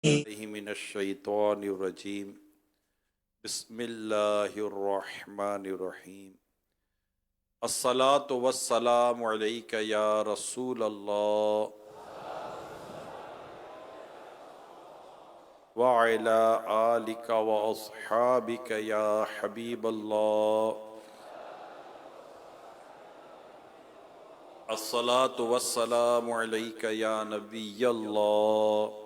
मिनश्शैतानिर्रजीम बिस्मिल्लाहिर्रहमानिर्रहीम अस्सलातु वस्सलामु अलैका या रसूल अल्लाह व अला आलिका व अस्हाबिका या हबीब अल्लाह अस्सलातु वस्सलामु अलैका या नबी अल्लाह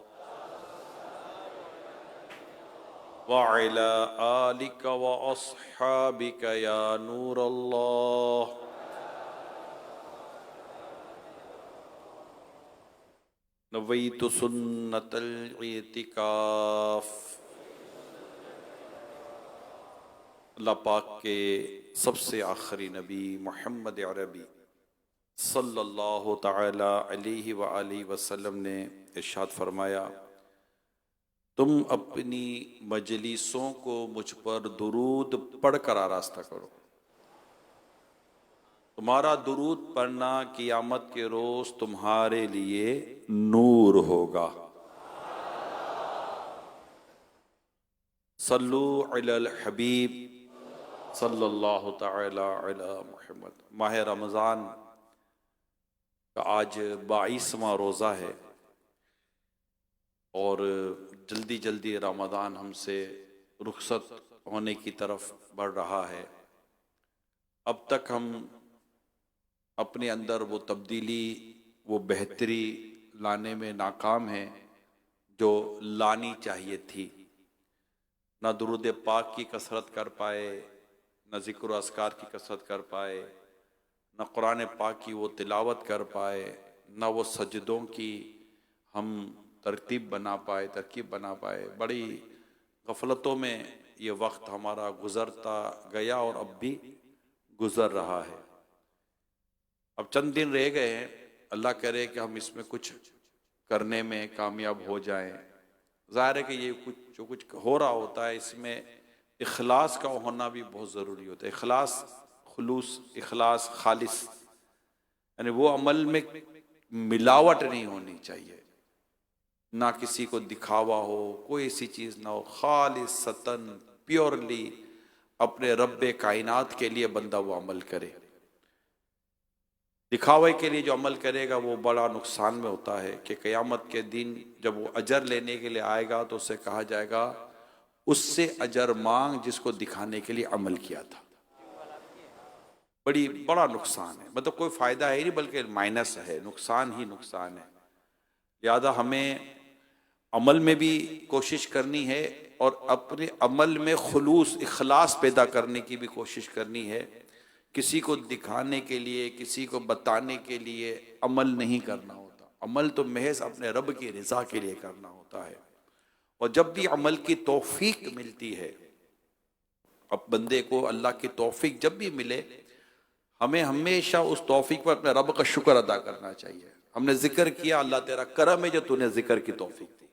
वअला आलिका व अस्हाबिका या नूर अल्लाह नवैतु सुन्नतल इतिकाफ। अल्लाह पाक के सबसे आखिरी नबी मोहम्मद अरबी सल्लल्लाहु तआला अलैहि व आलिहि वसल्लम ने इरशाद फरमाया, तुम अपनी मजलिसों को मुझ पर दुरूद पढ़कर आरास्ता करो। तुम्हारा दुरूद पढ़ना क़यामत के रोज तुम्हारे लिए नूर होगा। सल्लु अलल हबीब सल्लल्लाहु तआला अला मुहम्मद। माह रमज़ान का आज 22वां रोज़ा है और जल्दी जल्दी रमज़ान हमसे रुखसत होने की तरफ बढ़ रहा है। अब तक हम अपने अंदर वो तब्दीली, वो बेहतरी लाने में नाकाम हैं जो लानी चाहिए थी। ना दुरूद पाक की कसरत कर पाए, न ज़िक्र अस्कार की कसरत कर पाए, न कुरान पाक की वो तिलावत कर पाए, न वो सजदों की हम तरकीब बना पाए। बड़ी गफलतों में ये वक्त हमारा गुजरता गया और अब भी गुजर रहा है। अब चंद दिन रह गए हैं, अल्लाह करे कि हम इसमें कुछ करने में कामयाब हो जाएं। ज़ाहिर है कि ये जो कुछ हो रहा होता है इसमें इखलास का होना भी बहुत ज़रूरी होता है। इखलास, खुलूस, इखलास, खालिस, यानी वो अमल में मिलावट नहीं होनी चाहिए, ना किसी को दिखावा हो, कोई ऐसी चीज़ ना हो। खालिसतन प्योरली अपने रब्बे कायनात के लिए बंदा वो अमल करे। दिखावे के लिए जो अमल करेगा वो बड़ा नुकसान में होता है कि क़यामत के दिन जब वो अजर लेने के लिए आएगा तो उससे कहा जाएगा, उससे अजर मांग जिसको दिखाने के लिए अमल किया था। बड़ा नुकसान है, मतलब कोई फायदा है नहीं बल्कि माइनस है, नुकसान ही नुकसान है। लिहाजा हमें अमल में भी कोशिश करनी है और अपने अमल में खुलूस, इखलास पैदा करने की भी कोशिश करनी है। किसी को दिखाने के लिए, किसी को बताने के लिए अमल नहीं करना होता। अमल तो महज अपने रब की रज़ा के लिए करना होता है। और जब भी अमल की तौफीक मिलती है, अब बंदे को अल्लाह की तौफीक जब भी मिले, हमें हमेशा उस तौफीक पर अपने रब का शुक्र अदा करना चाहिए। हमने जिक्र किया, अल्लाह तेरा करम है जो तूने जिक्र की तौफीक दी।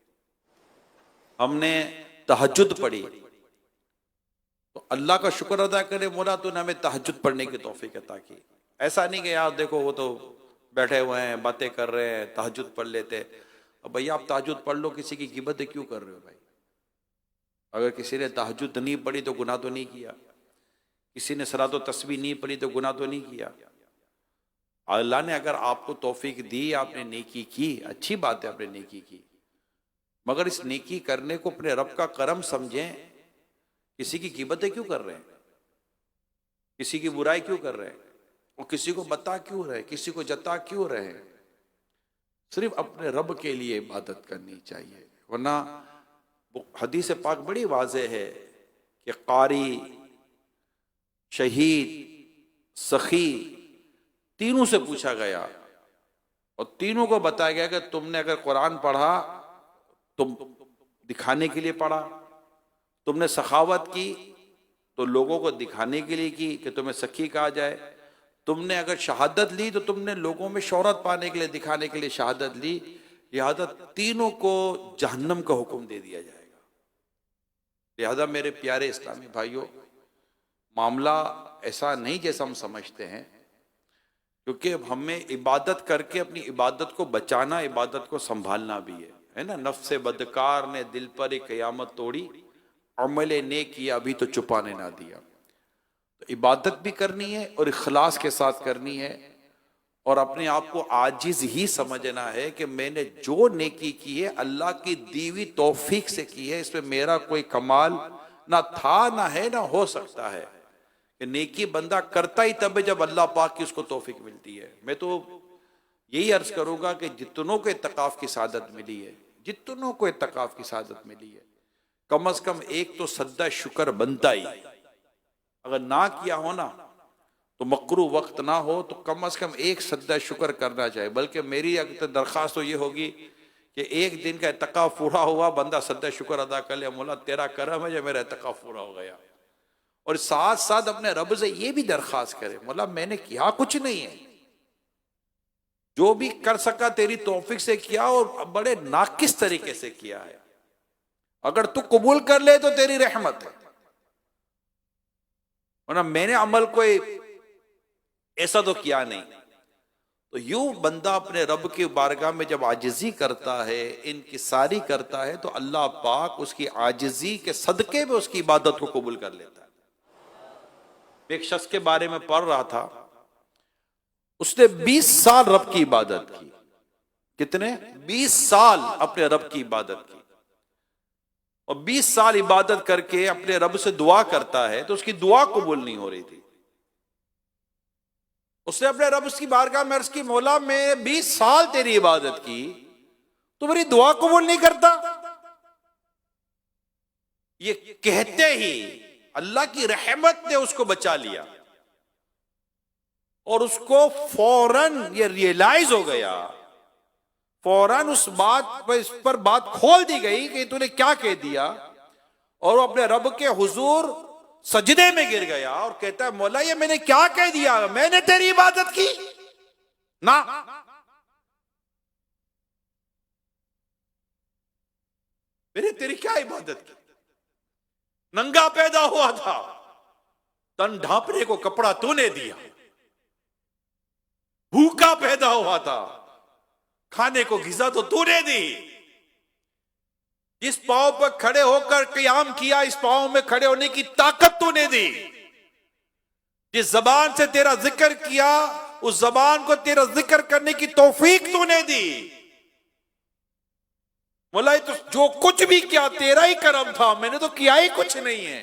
हमने तहज्जुद पढ़ी तो अल्लाह का शुक्र अदा करे, मौला तूने हमें तहज्जुद पढ़ने की तौफीक अता की। ऐसा नहीं कि यार देखो वो तो बैठे हुए हैं, बातें कर रहे हैं, तहज्जुद पढ़ लेते। अब भैया आप तहज्जुद पढ़ लो, किसी की गिबत क्यों कर रहे हो भाई? अगर किसी ने तहज्जुद नहीं पढ़ी तो गुनाह तो नहीं किया, किसी ने सलातो तस्बीह नहीं पढ़ी तो गुनाह तो नहीं किया। अल्लाह ने अगर आपको तौफीक दी, आपने नेकी की, अच्छी बात है आपने नेकी की, मगर इस नेकी करने को अपने रब का करम समझें। किसी की गिबतें क्यों कर रहे हैं, किसी की बुराई क्यों कर रहे हैं, और किसी को बता क्यों रहे, किसी को जता क्यों रहे हैं? सिर्फ अपने रब के लिए इबादत करनी चाहिए। वरना हदीस पाक बड़ी वाज़ेह है कि कारी, शहीद, सखी तीनों से पूछा गया और तीनों को बताया गया कि तुमने अगर कुरान पढ़ा तुम दिखाने के लिए पढ़ा, तुमने सखावत की तो लोगों को दिखाने के लिए की कि तुम्हें सखी कहा जाए, तुमने अगर शहादत ली तो तुमने लोगों में शोहरत पाने के लिए, दिखाने के लिए शहादत ली। लिहाजा तीनों को जहन्नम का हुक्म दे दिया जाएगा। लिहाजा मेरे प्यारे इस्लामी भाइयों, मामला ऐसा नहीं जैसा हम समझते हैं, क्योंकि हमें इबादत करके अपनी इबादत को बचाना, इबादत को संभालना भी है। है ना, नफ्से बदकार ने दिल पर एक कयामत तोड़ी, अमले ने किया अभी तो छुपाने ना दिया। तो इबादत भी करनी है और इखलास के साथ करनी है, और अपने आप को आजिज ही समझना है कि मैंने जो नेकी की है अल्लाह की दीवी तौफीक से की है, इसमें मेरा कोई कमाल ना था ना है ना हो सकता है। कि नेकी बंदा करता ही तब है जब अल्लाह पाक की उसको तौफीक मिलती है। मैं तो यही अर्ज करूंगा कि जितनों को इत्तकाफ की सादत मिली है, जितनों को इत्तकाफ की सादत मिली है, कम अज कम एक तो सद्दा शुक्र बनता ही। अगर ना किया हो ना तो मकरू वक्त ना हो तो कम अज कम एक सद्दा शुक्र करना चाहिए। बल्कि मेरी अगर दरख्वास्त तो ये होगी कि एक दिन का इत्तकाफ पूरा हुआ, बंदा सद्दा शुक्र अदा कर ले, मौला तेरा करम है जो मेरा इत्तकाफ पूरा हो गया। और साथ साथ अपने रब से ये भी दरख्वास्त करे, मौला मैंने किया कुछ नहीं है, जो भी कर सका तेरी तौफीक से किया और बड़े नाकिस तरीके से किया है। अगर तू कबूल कर ले तो तेरी रहमत है, वरना मैंने अमल कोई ऐसा तो किया नहीं। तो यूं बंदा अपने रब की बारगाह में जब आजिजी करता है, इनकिसारी करता है, तो अल्लाह पाक उसकी आजिजी के सदके में उसकी इबादत को कबूल कर लेता है। एक शख्स के बारे में पढ़ रहा था, उसने 20 साल रब की इबादत की। कितने? 20 साल अपने रब की इबादत की। और 20 साल इबादत करके अपने रब से दुआ करता है तो उसकी दुआ कबूल नहीं हो रही थी। उसने अपने रब की बारगाह में अर्ज की, मौला मैं 20 साल तेरी इबादत की, तो मेरी दुआ कबूल नहीं करता। ये कहते ही अल्लाह की रहमत ने उसको बचा लिया और उसको फौरन ये रियलाइज हो गया, फौरन उस पर बात खोल दी गई कि तूने क्या कह दिया। और वो अपने रब के हुजूर सजदे में गिर गया और कहता है, मौला ये मैंने क्या कह दिया, मैंने तेरी इबादत की ना। मैंने तेरी क्या इबादत की? नंगा पैदा हुआ था, तन ढांपने को कपड़ा तूने दिया। भूखा पैदा हुआ था, खाने को ग़िज़ा तो तूने दी। इस पांव पर खड़े होकर क़याम किया, इस पांव में खड़े होने की ताकत तूने दी। जिस जबान से तेरा जिक्र किया, उस जबान को तेरा जिक्र करने की तौफीक तूने दी। मौला तो जो कुछ भी किया तेरा ही करम था, मैंने तो किया ही कुछ नहीं है।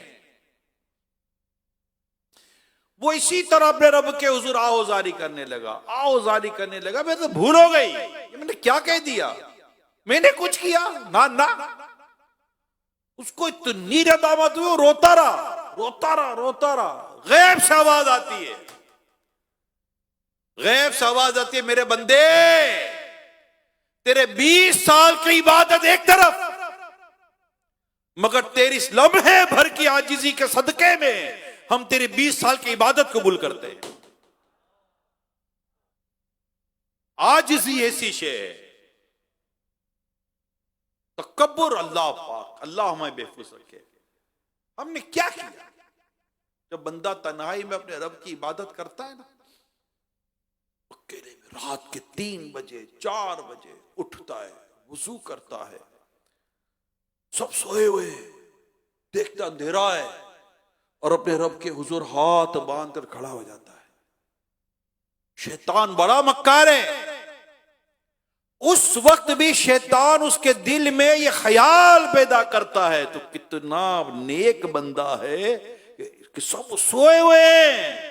वो इसी तरह अपने रब के हुजूर आओजारी करने लगा, आओजारी करने लगा। मैं तो भूल हो गई, मैंने क्या कह दिया, मैंने कुछ किया ना ना। उसको इतनी रदामत हुई, रोता रहा, रोता रहा, रोता रहा। गैब से आवाज आती है, गैब से आवाज आती है, मेरे बंदे तेरे 20 साल की इबादत एक तरफ, मगर तेरी इस लम्हे भर की आजिजी के सदके में हम तेरे 20 साल की इबादत कबूल करते हैं। आजिजी ऐसी शे है, तकब्बुर अल्लाह पाक, अल्लाह हमें बेफूस रखे। हमने क्या किया? जब बंदा तन्हाई में अपने रब की इबादत करता है ना, अकेले में रात के 3 बजे 4 बजे उठता है, वुजू करता है, सब सोए हुए, देखता अंधेरा है, और अपने रब के हुजूर हाथ बांध कर खड़ा हो जाता है। शैतान बड़ा मक्कार है। उस वक्त भी शैतान उसके दिल में ये ख्याल पैदा करता है, तो कितना नेक बंदा है कि सब सोए हुए हैं,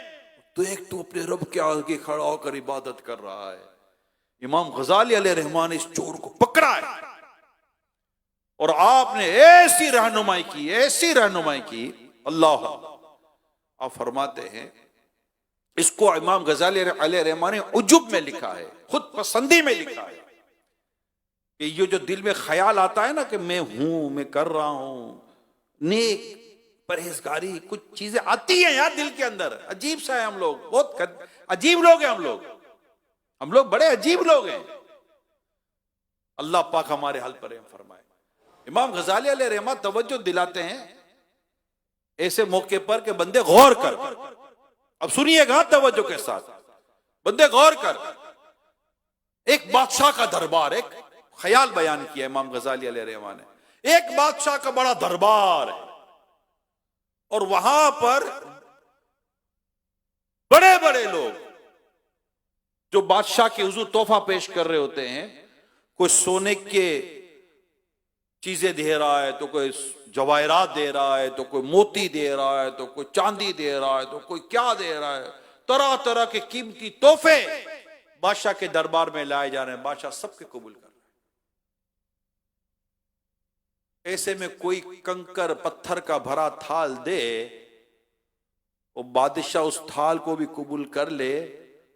तो एक तो अपने रब के आगे खड़ा होकर इबादत कर रहा है। इमाम गजाली अलैहिर्रहमान ने इस चोर को पकड़ा है और आपने ऐसी रहनुमाई की, ऐसी रहनुमाई की, अल्लाह। आप फरमाते हैं, इसको इमाम गजाली अलैहिर्रहमान ने उजुब में लिखा है, खुद पसंदी में लिखा है, कि ये जो दिल में ख्याल आता है ना कि मैं हूं, मैं कर रहा हूं, नेक परहेजगारी, कुछ चीजें आती हैं यार दिल के अंदर। अजीब सा है हम लोग, बहुत अजीब लोग हैं हम लोग बड़े अजीब लोग हैं। अल्लाह पाक हमारे हाल पर फरमाए। इमाम गजाली अलैहिर्रहमान तवज्जो दिलाते हैं ऐसे मौके पर कि बंदे गौर कर। अब सुनिएगा तवज्जो के साथ, बंदे गौर कर। एक बादशाह का दरबार, एक ख्याल बयान किया इमाम गजाली अलैहिर्रहमान ने। एक बादशाह का बड़ा दरबार है और वहां पर बड़े बड़े लोग जो बादशाह के हुजूर तोहफा पेश कर रहे होते हैं, कोई सोने के चीजें दे रहा है, तो कोई जवाहरात दे रहा है, तो कोई मोती दे रहा है, तो कोई चांदी दे रहा है, तो कोई क्या दे रहा है, तरह तरह के कीमती तोहफे बादशाह के दरबार में लाए जा रहे हैं। बादशाह सबके कबूल कर रहे हैं। ऐसे में कोई कंकर पत्थर का भरा थाल दे, वो बादशाह उस थाल को भी कबूल कर ले,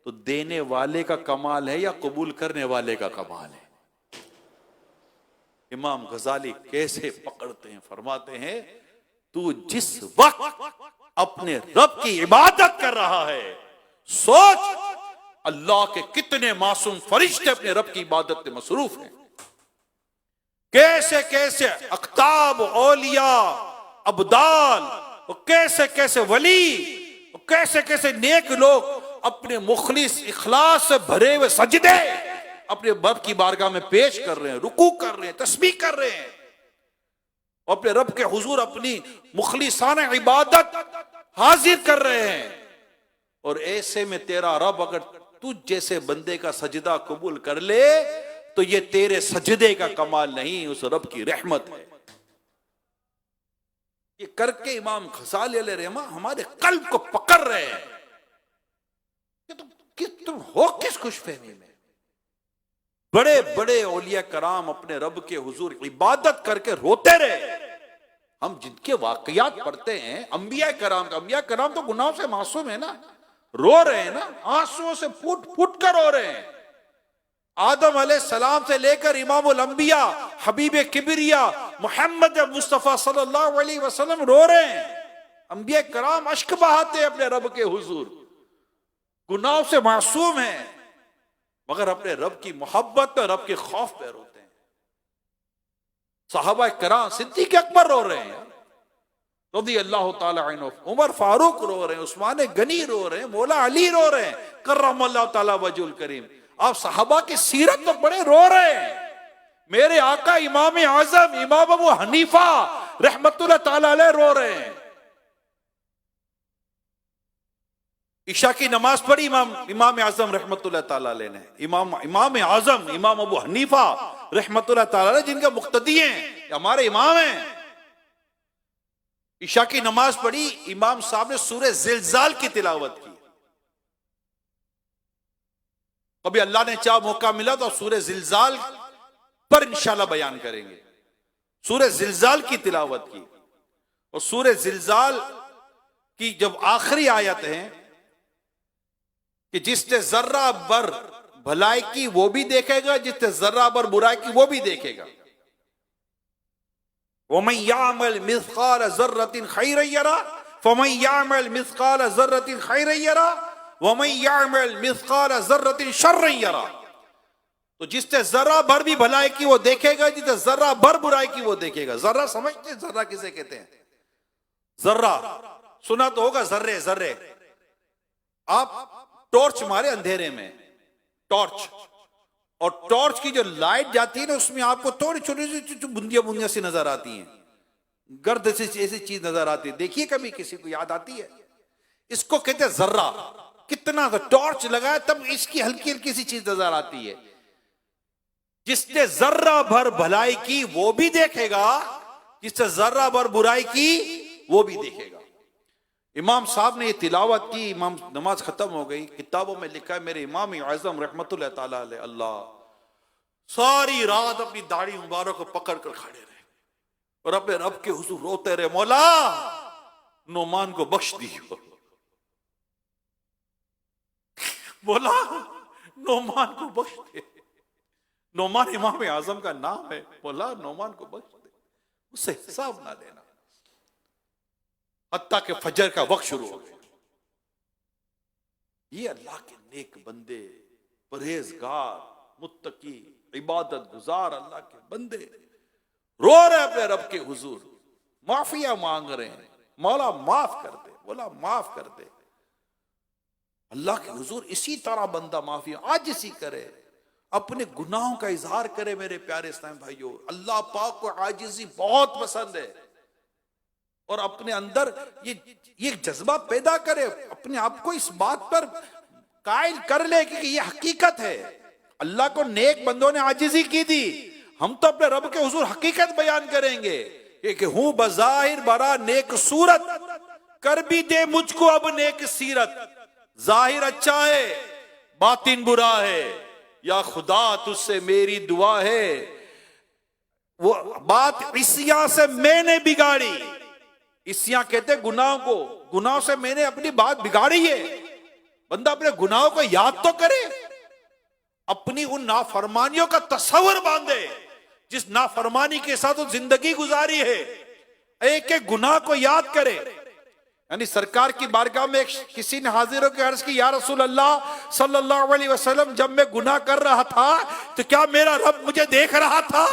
तो देने वाले का कमाल है या कबूल करने वाले का कमाल है? इमाम गजाली कैसे पकड़ते हैं, फरमाते हैं तू जिस वक्त अपने रब की इबादत कर रहा है, सोच अल्लाह के कितने मासूम फरिश्ते अपने रब की इबादत में मसरूफ हैं। कैसे कैसे अख्ताब, औलिया, अब्दाल, कैसे कैसे वली, कैसे कैसे नेक लोग अपने मुखलिस इखलास से भरे हुए सजदे अपने रब की बारगाह में पेश कर रहे हैं, रुकू कर रहे हैं, तस्बीह कर रहे हैं, अपने रब के हुजूर अपनी मुखलिसाना इबादत हाजिर कर रहे हैं। और ऐसे में तेरा रब अगर तुझ जैसे बंदे का सजदा कबूल कर ले, तो ये तेरे सजदे का कमाल नहीं, उस रब की रहमत है। ये करके इमाम गजाली अलैहिर्रहमान हमारे कल्ब को पकड़ रहे हैं कि तुम हो किस खुशफहमी में। बड़े बड़े औलिया कराम अपने रब के हुजूर इबादत करके रोते रहे। हम जिनके वाकयात पढ़ते हैं अंबिया कराम तो गुनाहों से मासूम है ना, रो रहे हैं ना, आंसुओं से फूट फूट कर रो रहे हैं। आदम अलैहिस्सलाम से लेकर इमामुल अंबिया हबीब किबरिया मोहम्मद मुस्तफा सल्लल्लाहु अलैहि वसल्लम रो रहे हैं। अंबिया कराम अश्क बहाते हैं अपने रब के हुजूर, गुनाहों से मासूम हैं, मगर अपने रब की मोहब्बत और रब के खौफ पे रोते हैं। सहाबा कराम सिद्दीक अकबर रो रहे हैं, रज़ी अल्लाह ताला अन्हु, उमर फारूक रो रहे हैं, उस्मान गनी रो रहे हैं, मौला अली रो रहे हैं, कर्रमल्लाहु ताला वजहुल करीम। आप सहाबा की सीरत तो बड़े रो रहे हैं। मेरे आका इमाम आजम इमाम अबू हनीफा रहमतुल्लाह ताला अलैह रो रहे हैं। इशा की नमाज पढ़ी इमाम आजम रहमतुल्लाह ताला अलैह ने, इमाम आजम इमाम अबू हनीफा रहमतुल्लाह ताला अलैह जिनके मुक्तदी हैं, हमारे इमाम हैं। इशा की नमाज पढ़ी, इमाम साहब ने सूरह जिलजाल की तिलावत की। कभी अल्लाह ने चाह मौका मिला तो सूरह जिलजाल पर इंशाल्लाह बयान करेंगे। सूरह जिलजाल की तिलावत की, और सूरह जिलजाल की जब आखिरी आयत है कि जिसने जर्रा बर भलाई की वो भी देखेगा, जिसने जर्रा बर बुराई की वो भी देखेगा। वमन यामल मिस्काल ज़र्रतिन खैरन यरा फमन यामल मिस्काल ज़र्रतिन खैरन यरा वमन यामल मिस्काल ज़र्रतिन शर्रन यरा। तो जिसने जर्रा भर भी भलाई की वो देखेगा, जिसने जर्रा भर बुराई की वो देखेगा। जर्रा समझते हैं जर्रा किसे कहते हैं? जर्रा सुना तो होगा, जर्रे जर्रे। आप टॉर्च मारे अंधेरे में, टॉर्च, और टॉर्च की जो लाइट जाती है ना उसमें आपको थोड़ी छोटी सी बूंदियां बूंदियां सी नजर आती हैं, गर्द से ऐसी चीज नजर आती है। देखिए कभी किसी को याद आती है? इसको कहते हैं जर्रा। कितना तो टॉर्च लगाए तब इसकी हल्की हल्की सी चीज नजर आती है। जिसने जर्रा भर भलाई की वो भी देखेगा, जिसने जर्रा भर बुराई की वो भी देखेगा। इमाम साहब ने ये तिलावत की, इमाम नमाज खत्म हो गई। किताबों में लिखा है मेरे इमाम आजम रहमतुल्लाह ताला अलैह अल्लाह सारी रात अपनी दाढ़ी मुबारक को पकड़ कर खड़े रहे और अपने रब के हुजूर रोते रहे, मौला नोमान को बख्श दियो, मौला नोमान को बख्श दे। नोमान इमाम आजम का नाम है, मौला नोमान को बख्श दे, उससे हिसाब ना देना। हत्ता के फजर का वक्त शुरू हो गया। ये अल्लाह के नेक बंदे, परहेजगार, मुत्तकी, इबादत गुजार अल्लाह के बंदे रो रहे अपने रब के हुजूर, माफिया मांग रहे हैं, मौला माफ कर दे, मौला माफ कर दे। अल्लाह के हुजूर इसी तरह बंदा माफिया आज इसी करे, अपने गुनाहों का इजहार करे। मेरे प्यारे इस्लामी भाइयों, अल्लाह पाक को आजिज़ी बहुत पसंद है और अपने अंदर ये जज्बा पैदा करे, अपने आप को इस बात पर कायल कर ले कि ये हकीकत है। अल्लाह को नेक बंदों ने आजिज़ी की थी, हम तो अपने रब के हुजूर हकीकत बयान करेंगे कि हूं बज़ाहिर बड़ा नेक सूरत, कर भी दे मुझको अब नेक सीरत। जाहिर अच्छा है बातिन बुरा है, या खुदा तुझसे मेरी दुआ है। वो बात इसिया से मैंने बिगाड़ी, इसिया कहते गुनाहों को, गुनाहों से मैंने अपनी बात बिगाड़ी है। बंदा अपने गुनाहों को याद तो करे, अपनी उन नाफरमानियों का तस्वर बांधे जिस नाफरमानी के साथ वो जिंदगी गुजारी है, एक एक गुनाह को याद करे। यानी सरकार की बारगाह में किसी ने हाजिर होकर अर्ज की, या रसूल अल्लाह सल्लल्लाहु अलैहि वसल्लम, जब मैं गुनाह कर रहा था तो क्या मेरा रब मुझे देख रहा था?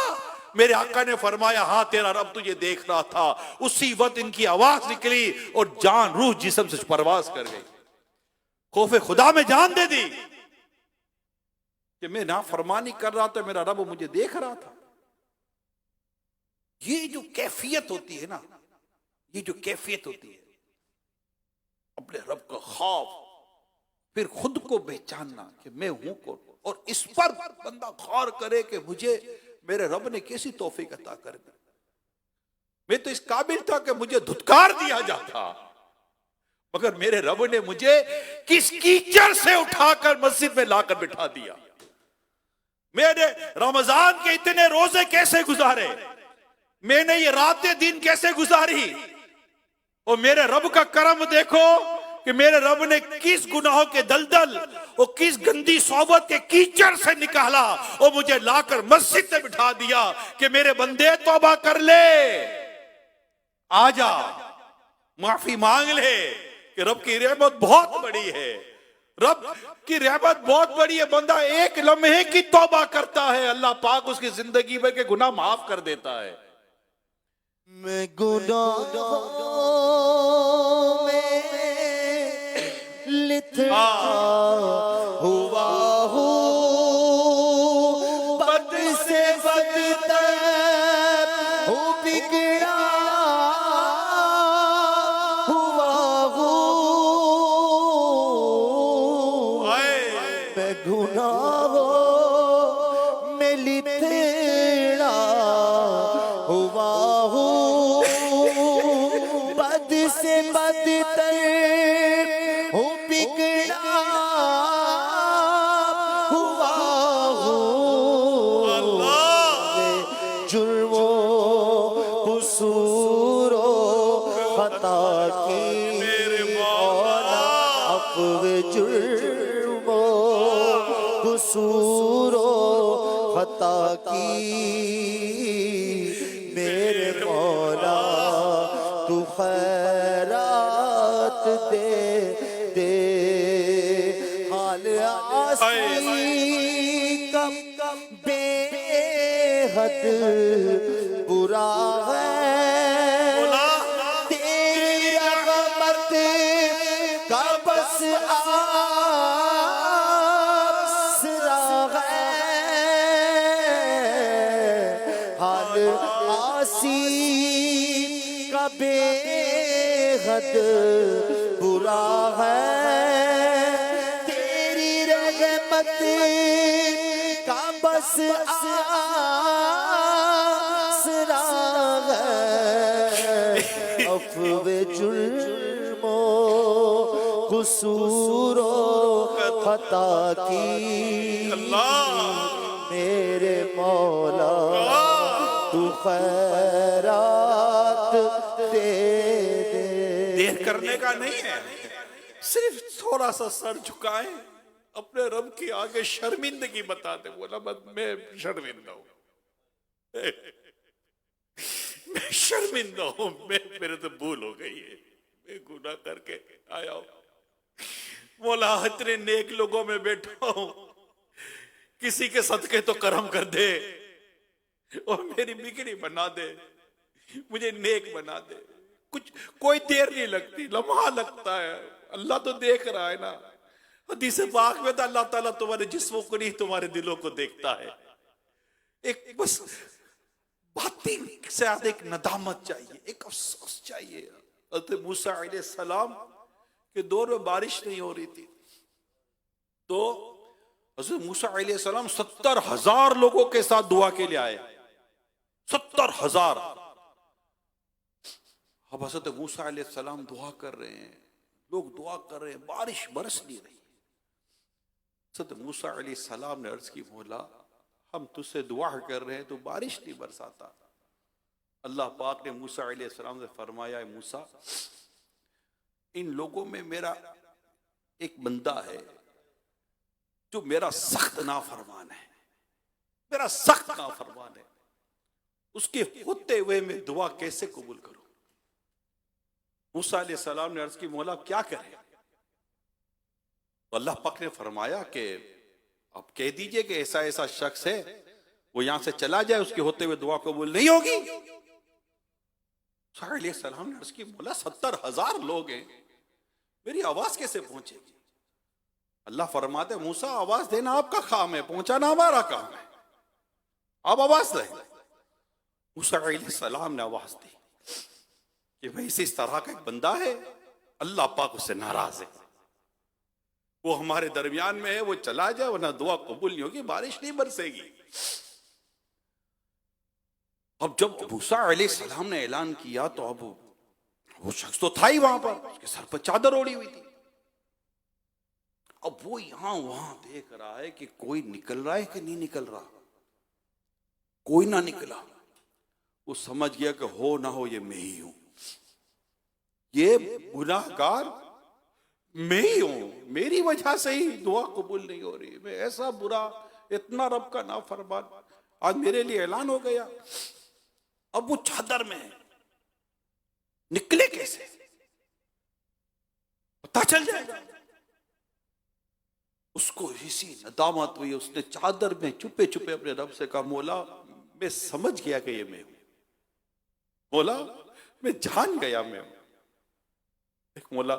मेरे आका ने फरमाया, हाँ तेरा रब तुझे देख रहा था। उसी वक्त इनकी आवाज निकली और जान रूह जिस्म से परवाज कर गई। खौफे खुदा में जान दे दी कि मैं नाफरमानी कर रहा था, मेरा रब मुझे देख रहा था। ये जो कैफियत होती है ना, ये जो कैफियत होती है, अपने रब का खौफ, फिर खुद को पहचानना कि मैं हूं कौन, और इस पर बंदा गौर करे कि मुझे मेरे रब ने कैसी तौफीक अता कर दी। मैं तो इस काबिल था कि मुझे धुतकार दिया जाता, मगर मेरे रब ने मुझे किस कीचड़ से उठाकर मस्जिद में लाकर बिठा दिया। मैंने रमजान के इतने रोजे कैसे गुजारे, मैंने ये रातें दिन कैसे गुजारी, और मेरे रब का करम देखो कि मेरे रब ने किस गुनाहों के दलदल और किस गंदी सोबत के कीचड़ से निकाला और मुझे लाकर मस्जिद में बिठा दिया कि मेरे बंदे तौबा कर ले, आजा माफी मांग ले कि रब की रहमत बहुत बड़ी है, रब की रहमत बहुत बड़ी है। बंदा एक लम्हे की तौबा करता है, अल्लाह पाक उसकी जिंदगी भर के गुनाह माफ कर देता है। मैं गुनाहों में लिथड़ा हुआ हूँ, बद से बदतर हूँ, बिगड़ा हुआ हूँ। मैं गुनाहों में लिथड़ा हुआ हूँ, बद से बदतर हूँ, बिगड़ा हुआ हूँ। जुर्मों कुसूरों खता की मौला, अफ़्व जुर्मों कुसूरों खता की मेरे मौला, तू खैरात दे दे। हाल आसी कम बेहद बुरा है, तेरी रहमत का बस आसरा है। हाल आसी का बेहद बुरा है, तेरी रहमत का बस आसरा है। अफ़्व जुर्मों कुसूरों खता की मेरे मौला, तू खैरात दे दे। देर करने का नहीं है, सिर्फ थोड़ा सा सर झुकाए, अपने रब की आगे शर्मिंदगी बताते, बोला मैं शर्मिंदा हूं, मैं शर्मिंदा हूं, मेरे तो भूल हो गई है, मैं गुनाह करके आया हूं। बोला इतने नेक लोगों में बैठा हूं, किसी के सदके तो करम कर दे और मेरी बिगड़ी बना दे, मुझे नेक बना दे। कुछ कोई देर नहीं लगती, लम्हा लगता है, अल्लाह तो देख रहा है ना। हदीस पाक में तो अल्लाह ताला तुम्हारे जिस्मों को नहीं तुम्हारे दिलों को देखता है। एक बस बातें से ज्यादा एक नदामत चाहिए, एक अफसोस चाहिए। हज़रत मूसा अलैहिस्सलाम के दौर में बारिश नहीं हो रही थी, तो हज़रत मूसा अलैहिस्सलाम 70,000 लोगों के साथ दुआ के लिए आए। 70,000। अब हज़रत मूसा अलैहिस्सलाम दुआ कर रहे हैं, लोग दुआ कर रहे हैं, बारिश बरस नहीं रही। हज़रत मूसा अलैहिस्सलाम ने अर्ज की, मौला हम तुझसे दुआ कर रहे हैं तो बारिश नहीं बरसाता। अल्लाह पाक ने मूसा अलैहिस्सलाम से फरमाया, मूसा इन लोगों में मेरा एक बंदा है जो मेरा सख्त नाफरमान है, मेरा सख्त नाफरमान है, उसके होते हुए मैं दुआ कैसे कबूल करूं? मूसा अलैहिस्सलाम ने अर्ज की, मौला क्या करें? तो अल्लाह पाक ने फरमाया कि आप कह दीजिए कि ऐसा ऐसा शख्स है, वो यहां से चला जाए, उसके होते हुए दुआ कबूल नहीं होगी। मूसा अलैहिस्सलाम ने अर्ज की, मौला 70,000 लोग हैं, मेरी आवाज कैसे पहुंचेगी? अल्लाह फरमाते, मूसा आवाज देना आपका काम है, पहुंचाना हमारा काम है, आप आवाज दें। मूसा अलैहिस्सलाम ने आवाज दी कि भाई इस तरह का एक बंदा है, अल्लाह पाक उससे नाराज है, वो हमारे दरमियान में है, वो चला जाए वरना दुआ कबूल नहीं होगी, बारिश नहीं बरसेगी। अब जब मूसा अलैहिस्सलाम ने ऐलान किया तो अब वो शख्स तो था ही वहां पर, उसके सर पर चादर ओढ़ी हुई थी। अब वो यहां वहां देख रहा है कि कोई निकल रहा है कि नहीं निकल रहा, कोई ना निकला। वो समझ गया कि हो ना हो ये मैं ही हूं, ये गुनाहगार मैं ही हूं, मेरी वजह से ही दुआ कबूल नहीं हो रही, मैं ऐसा बुरा, इतना रब का नाफरमान, आज मेरे लिए ऐलान हो गया। अब वो चादर में है, निकले कैसे पता चल जाएगा। उसको इसी नदामत हुई, उसने चादर में छुपे छुपे अपने रब से कहा, मौला मैं समझ गया कि ये मैं हूं, मौला मैं जान गया मैं हूं, एक मौला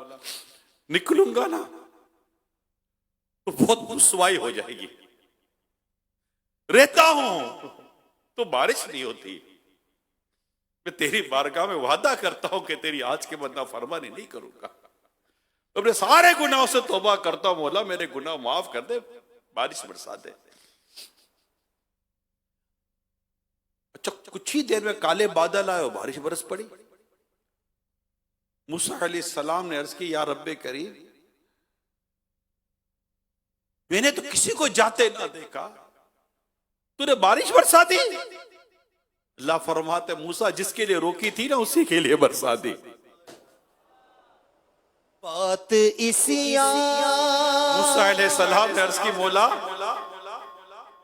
निकलूंगा ना तो बहुत रुसवाई हो जाएगी, रहता हूं तो बारिश नहीं होती, मैं तेरी बारगाह में वादा करता हूं कि तेरी आज के बंदा फरमानी नहीं करूंगा, अपने सारे गुनाहों से तौबा करता हूं, मौला मेरे गुनाह माफ कर दे, बारिश बरसा दे। अच्छा कुछ ही देर में काले बादल आए और बारिश बरस पड़ी। मूसा अलैहिस्सलाम ने अर्ज की, या रब्बे करीम मैंने तो किसी को जाते ना देखा, तूने बारिश बरसा दी। अल्लाह फरमाते, मूसा जिसके लिए रोकी थी ना उसी के लिए बरसा दी। बात इसिया मूसा अलैहिस्सलाम ने अर्ज की, मौला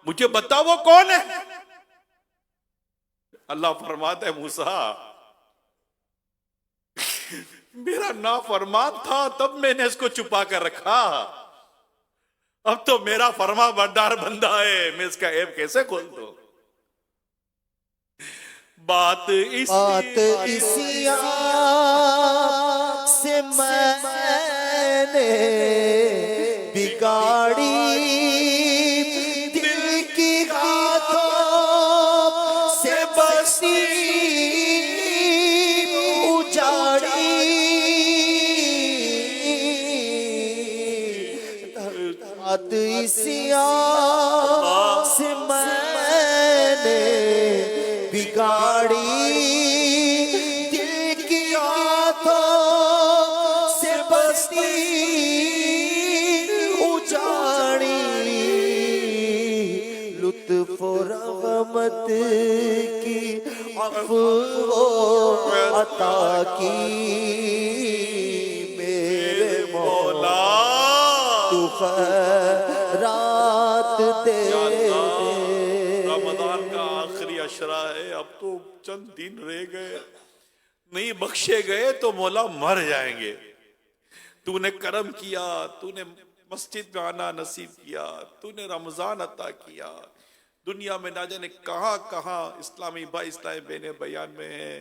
मुझे बता वो कौन है? अल्लाह फरमाते है, मूसा मेरा नाफरमान था तब मैंने इसको छुपा कर रखा, अब तो मेरा फरमा बरदार बंदा है, मैं इसका ऐब कैसे खोल दूं? बात इसिया से मैंने बिगाड़ी, दिल की हाथों से बसी उजाड़ी, बात इसिया से मैंने बिगाड़ी, दिल की हाथों से बसी उजाड़ी, लुत्फ रहमत की अफ़्व अता की मेरे मौला, तू खैरात दे। रमजान का आखिरी अशरा है, अब तो चंद दिन रह गए, नहीं बख्शे गए तो मौला मर जाएंगे। तूने करम किया, तूने मस्जिद में आना नसीब किया, तूने रमजान अता किया, दुनिया में ना जाने कहां कहां इस्लामी भाई इस्लामी बहने बयान में है,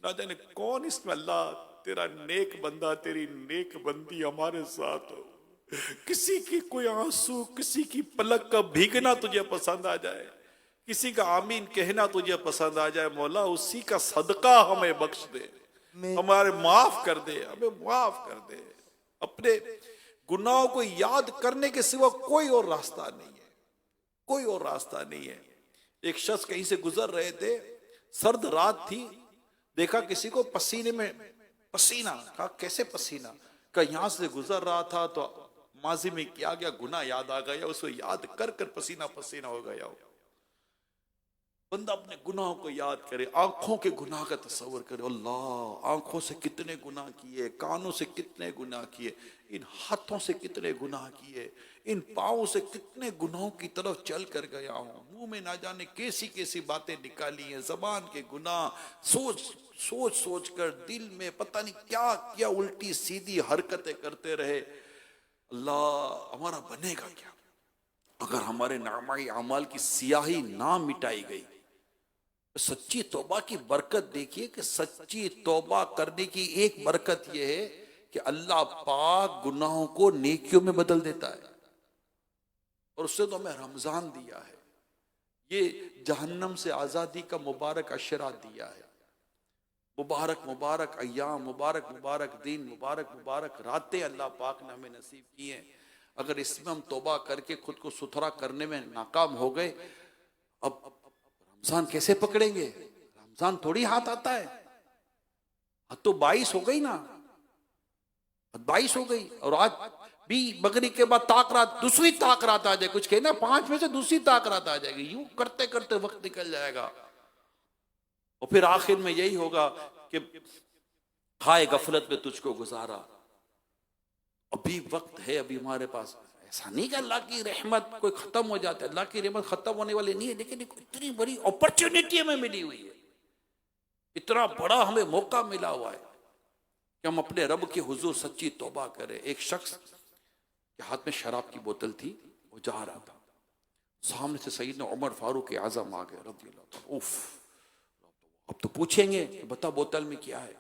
ना जाने कौन इसमें अल्लाह तेरा नेक बंदा तेरी नेक बंदी हमारे साथ हो। किसी की कोई आंसू, किसी की पलक का भीगना तुझे पसंद आ जाए, किसी का आमीन कहना तुझे पसंद आ जाए, मौला उसी का सदका हमें बख्श दे, हमारे माफ कर दे, हमें माफ कर दे। अपने गुनाहों को याद करने के सिवा कोई और रास्ता नहीं है, कोई और रास्ता नहीं है। एक शख्स कहीं से गुजर रहे थे, सर्द रात थी, देखा किसी को पसीने में पसीना, कहा कैसे पसीना, कहा यहां से गुजर रहा था तो माजी में किया गया गुनाह याद आ गया, उसको याद कर कर पसीना पसीना हो गया। बंदा अपने गुनाहों को याद करे, आंखों के गुनाह का तस्वर करे, अल्लाह आंखों से कितने गुनाह किए, कानों से कितने गुनाह किए, इन हाथों से कितने गुनाह किए, इन पाँवों से कितने गुनाहों की तरफ चल कर गया हूं, मुंह में ना जाने कैसी कैसी बातें निकाली हैं, जबान के गुनाह, सोच सोच सोच कर दिल में पता नहीं क्या क्या उल्टी सीधी हरकतें करते रहे। अल्लाह हमारा बनेगा क्या अगर हमारे नामाई अमाल की सियाही ना मिटाई गई। सच्ची तौबा की बरकत देखिए कि सच्ची तौबा करने की एक बरकत यह है कि अल्लाह पाक गुनाहों को नेकियों में बदल देता है, और उससे तो हमें रमजान दिया है, ये जहन्नम से आजादी का मुबारक अशरा दिया है। मुबारक मुबारक अय्याम, मुबारक मुबारक दिन, मुबारक मुबारक रातें अल्लाह पाक ने हमें नसीब की हैं। अगर इसमें हम तौबा करके खुद को सुथरा करने में नाकाम हो गए, अब रमजान कैसे पकड़ेंगे? रमजान थोड़ी हाथ आता है, अब तो 22 हो गई ना, 22 हो गई, और आज भी बकरी के बाद ताक रात, दूसरी ताक रात आ जाए, कुछ कहना 5 में से दूसरी ताक रात आ जाएगी, यूं करते करते वक्त निकल जाएगा, और फिर आखिर में यही होगा कि खाए गफलत में तुझको गुजारा, अभी वक्त है, अभी हमारे पास। ऐसा नहीं कि अल्लाह की रहमत कोई खत्म हो जाता है, अल्लाह की रहमत खत्म होने वाली नहीं है, लेकिन इतनी बड़ी अपॉर्चुनिटी हमें मिली हुई है, इतना बड़ा हमें मौका मिला हुआ है कि हम अपने रब के हुजूर सच्ची तौबा करें। एक शख्स के हाथ में शराब की बोतल थी, वो जा रहा था, सामने से सईदना उमर फारूक आजम आ गए रज़ी अल्लाह तआला। उफ, अब तो पूछेंगे कि बता बोतल में क्या है।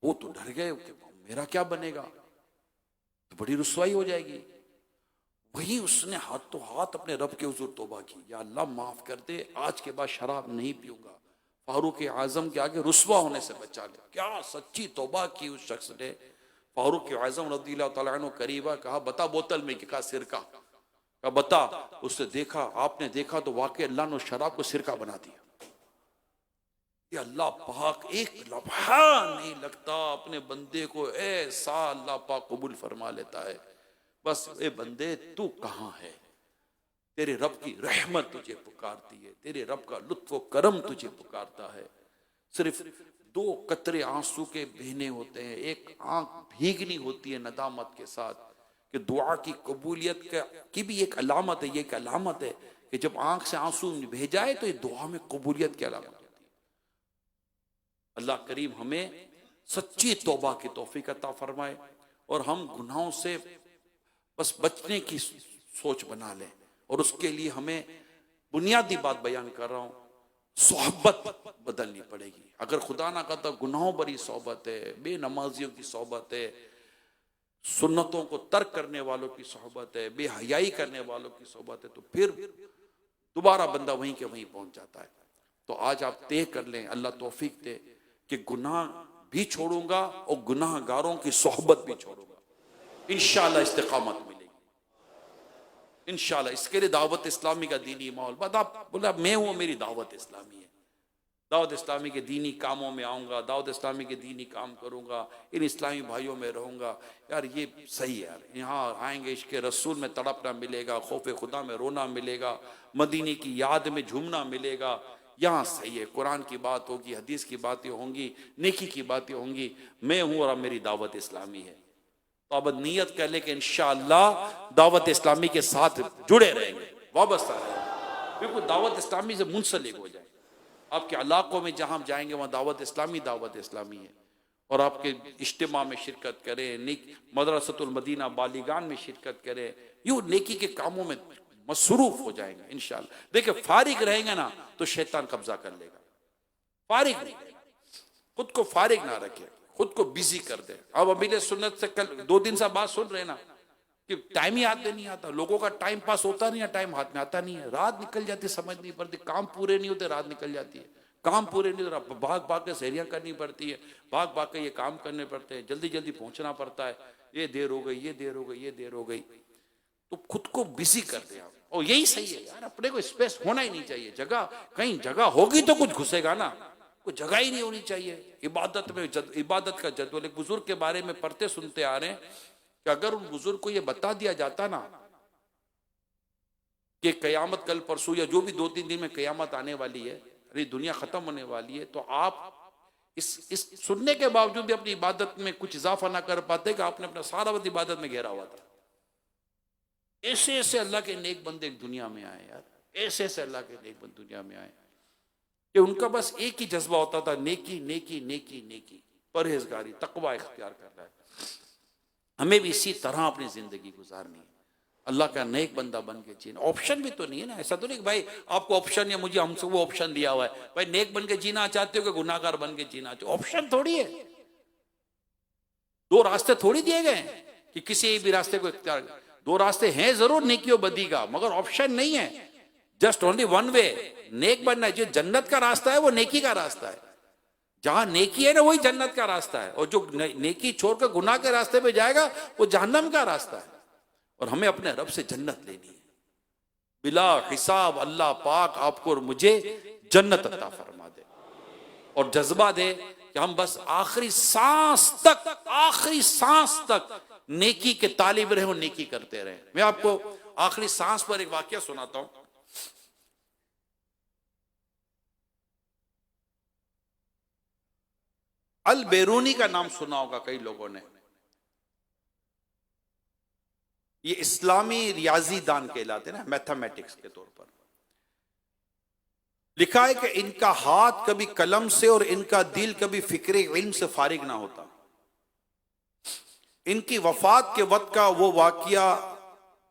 वो तो डर गए कि मेरा क्या बनेगा, तो बड़ी रुसवाई हो जाएगी। वही उसने हाथ तो हाथ अपने रब के हुजूर तौबा की, या अल्लाह माफ कर दे, आज के बाद शराब नहीं पीऊंगा, फारूक आजम के आगे रुसवा होने से बचा ले। क्या सच्ची तौबा की उस शख्स ने। फारूक आजम रज़ियल्लाहु तआला अन्हु करीबा, कहा बता बोतल में, कहा सिरका, कहा बता। उसने देखा, आपने देखा तो वाकई अल्लाह ने शराब को सिरका बना दिया। ये अल्लाह पाक एक लम्हा नहीं लगता अपने बंदे को ऐसा अल्लाह पाक कबूल फरमा लेता है। बस ए बंदे तू कहाँ है, तेरे रब की रहमत तुझे पुकारती है, तेरे रब का लुत्फ व करम तुझे पुकारता है। सिर्फ 2 कतरे आंसू के बहने होते हैं, एक आंख भीगनी होती है नदामत के साथ, कि दुआ की कबूलियत की भी एक अलामत है। ये एक अलामत है कि जब आंख से आंसू बह जाए तो ये दुआ में कबूलियत की अलामत होती है। अल्लाह करीम हमें सच्ची तौबा की तौफीक अता फरमाए, और हम गुनाहों से बस बचने की सोच बना लें। और उसके लिए हमें बुनियादी बात बयान कर रहा हूं, सोहबत बदलनी पड़ेगी। अगर खुदा ना कहता गुनाहों भरी सोहबत है, बेनमाजियों की सोहबत है, सुन्नतों को तर्क करने वालों की सोहबत है, बेहयाई करने वालों की सोहबत है, तो फिर दोबारा बंदा वहीं के वहीं पहुंच जाता है। तो आज आप तय कर लें, अल्लाह तौफीक दे कि गुनाह भी छोड़ूंगा और गुनाहगारों की सोहबत भी छोड़ूंगा, इंशाअल्लाह इस्तिकामत मिलेगी इंशाअल्लाह। इसके लिए दावत इस्लामी का दीनी माहौल, बात आप बोला मैं हूं, मेरी दावत इस्लामी है, दावत इस्लामी के दीनी कामों में आऊंगा, दावत इस्लामी के दीनी काम करूंगा, इन इस्लामी भाइयों में रहूंगा। यार ये सही है यार, यहाँ आएंगे इश्क रसूल में तड़पना मिलेगा, खौफ खुदा में रोना मिलेगा, मदीने की याद में झूमना मिलेगा, यहाँ सही है। कुरान की बात होगी, हदीस की बातें होंगी, नेकी की बातें होंगी, मैं हूं और मेरी दावत इस्लामी है। तो अब नियत कर ले कि इंशाअल्लाह दावत इस्लामी के साथ जुड़े रहेंगे, वाबस्ता रहेंगे, बिल्कुल दावत इस्लामी से मुंसलिक हो जाए। आपके इलाकों में जहां जाएंगे वहां दावत इस्लामी है, और आपके इज्तिमा में शिरकत करें, मदरसतुल मदीना बालिगान में शिरकत करें, यूं नेकी के कामों में मसरूफ हो जाएंगे इंशाअल्लाह। देखिए फारिग रहेंगे ना तो शैतान कब्जा कर लेगा, फारिग नहीं, खुद को फारिग ना रखे, खुद को बिजी कर दे। अब अभी सुन्नत से कल 2 दिन से बात सुन रहे ना, कि टाइम ही हाथ में नहीं आता, लोगों का टाइम पास होता नहीं है, टाइम हाथ में आता नहीं है, रात निकल जाती है, समझ नहीं पड़ती, काम पूरे नहीं होते, रात निकल जाती है, काम पूरे नहीं होते, भाग भाग के सैरियां करनी पड़ती है, भाग भाग के ये काम करने पड़ते हैं, जल्दी जल्दी पहुंचना पड़ता है, ये देर हो गई, ये देर हो गई, ये देर हो गई। तो खुद को बिजी कर दे आप, और यही सही है यार, अपने को स्पेस होना ही नहीं चाहिए, जगह कहीं जगह होगी तो कुछ घुसेगा ना, कोई जगह ही नहीं होनी चाहिए। इबादत में इबादत का जदवल, एक बुजुर्ग के बारे में पढ़ते सुनते आ रहे हैं कि अगर उन बुजुर्ग को ये बता दिया जाता ना कि कयामत कल परसों या जो भी 2-3 दिन में कयामत आने वाली है, अरे दुनिया खत्म होने वाली है, तो आप इस सुनने के बावजूद भी अपनी इबादत में कुछ इजाफा ना कर पाते कि आपने अपना सारा वक्त इबादत में घेरा हुआ था। ऐसे ऐसे अल्लाह के नेक बंदे एक दुनिया में आए यार, ऐसे ऐसे अल्लाह के नेक बंदे दुनिया में आए कि उनका बस एक ही जज्बा होता था, नेकी नेकी नेकी नेकी, परहेजगारी, तकवा इख्तियार करना है। हमें भी इसी तरह अपनी जिंदगी गुजारनी है, अल्लाह का नेक बंदा बन के जीना। ऑप्शन भी तो नहीं है ना, ऐसा तो नहीं कि भाई आपको ऑप्शन या मुझे हमसे वो ऑप्शन दिया हुआ है, भाई नेक बन के जीना चाहते हो कि गुनाहगार बन के जीना चाहते हो, ऑप्शन थोड़ी है, दो रास्ते थोड़ी दिए गए कि किसी भी रास्ते को इख्तियार, दो रास्ते हैं जरूर नेकी और बदी का, मगर ऑप्शन नहीं है, जस्ट ओनली वन वे, नेक बनना है। जो जन्नत का रास्ता है वो नेकी का रास्ता है, जहां नेकी है ना वही जन्नत का रास्ता है, और जो नेकी छोड़कर गुनाह के रास्ते पे जाएगा वो जहन्नम का रास्ता है। और हमें अपने रब से जन्नत लेनी है बिला हिसाब। अल्लाह पाक आपको और मुझे जन्नत अता फरमा दे और जज्बा दे कि हम बस आखिरी सांस तक नेकी के तालिब रहे और नेकी करते रहे। मैं आपको आखिरी सांस पर एक वाकया सुनाता हूं। अल बेरूनी का नाम सुना होगा कई लोगों ने, ये इस्लामी रियाजी दान कहलाते ना, मैथमेटिक्स के तौर पर। लिखा है कि इनका हाथ कभी कलम से और इनका दिल कभी फिक्रे इल्म से फारिग ना होता। इनकी वफात के वक्त का वो वाकया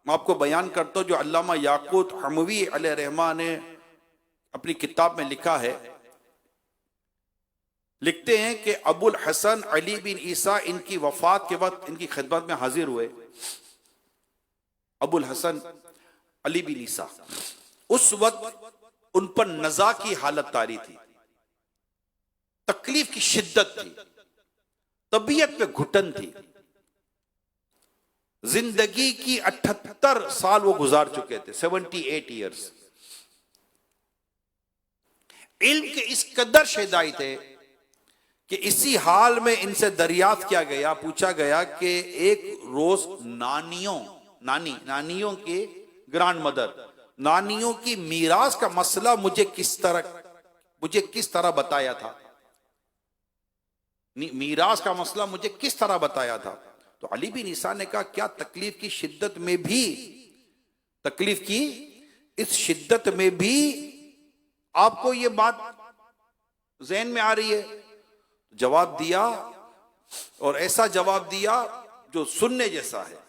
मैं आपको बयान करता हूं जो अल्लामा याकूत हमवी अलैहिर्रहमान ने अपनी किताब में लिखा है। लिखते हैं कि अबुल हसन अली बिन ईसा इनकी वफात के वक्त इनकी खिदमत में हाजिर हुए। अबुल हसन अली बिन ईसा, उस वक्त उन पर नजा की हालत तारी थी, तकलीफ की शिद्दत थी, तबीयत पे घुटन थी। जिंदगी की 78 साल वो गुजार चुके थे, 78 ईयर्स। इल्म के इस कदर शहदाई थे कि इसी हाल में इनसे दरियाफ्त किया गया, पूछा गया कि एक रोज नानियों के ग्रैंड मदर, नानियों की मीरास का मसला मुझे किस तरह बताया था, मीरास का मसला मुझे किस तरह बताया था। तो अली बिन ईसा ने कहा क्या तकलीफ की शिद्दत में भी, तकलीफ की इस शिद्दत में भी आपको ये बात ज़हन में आ रही है? जवाब दिया, और ऐसा जवाब दिया जो सुनने जैसा है।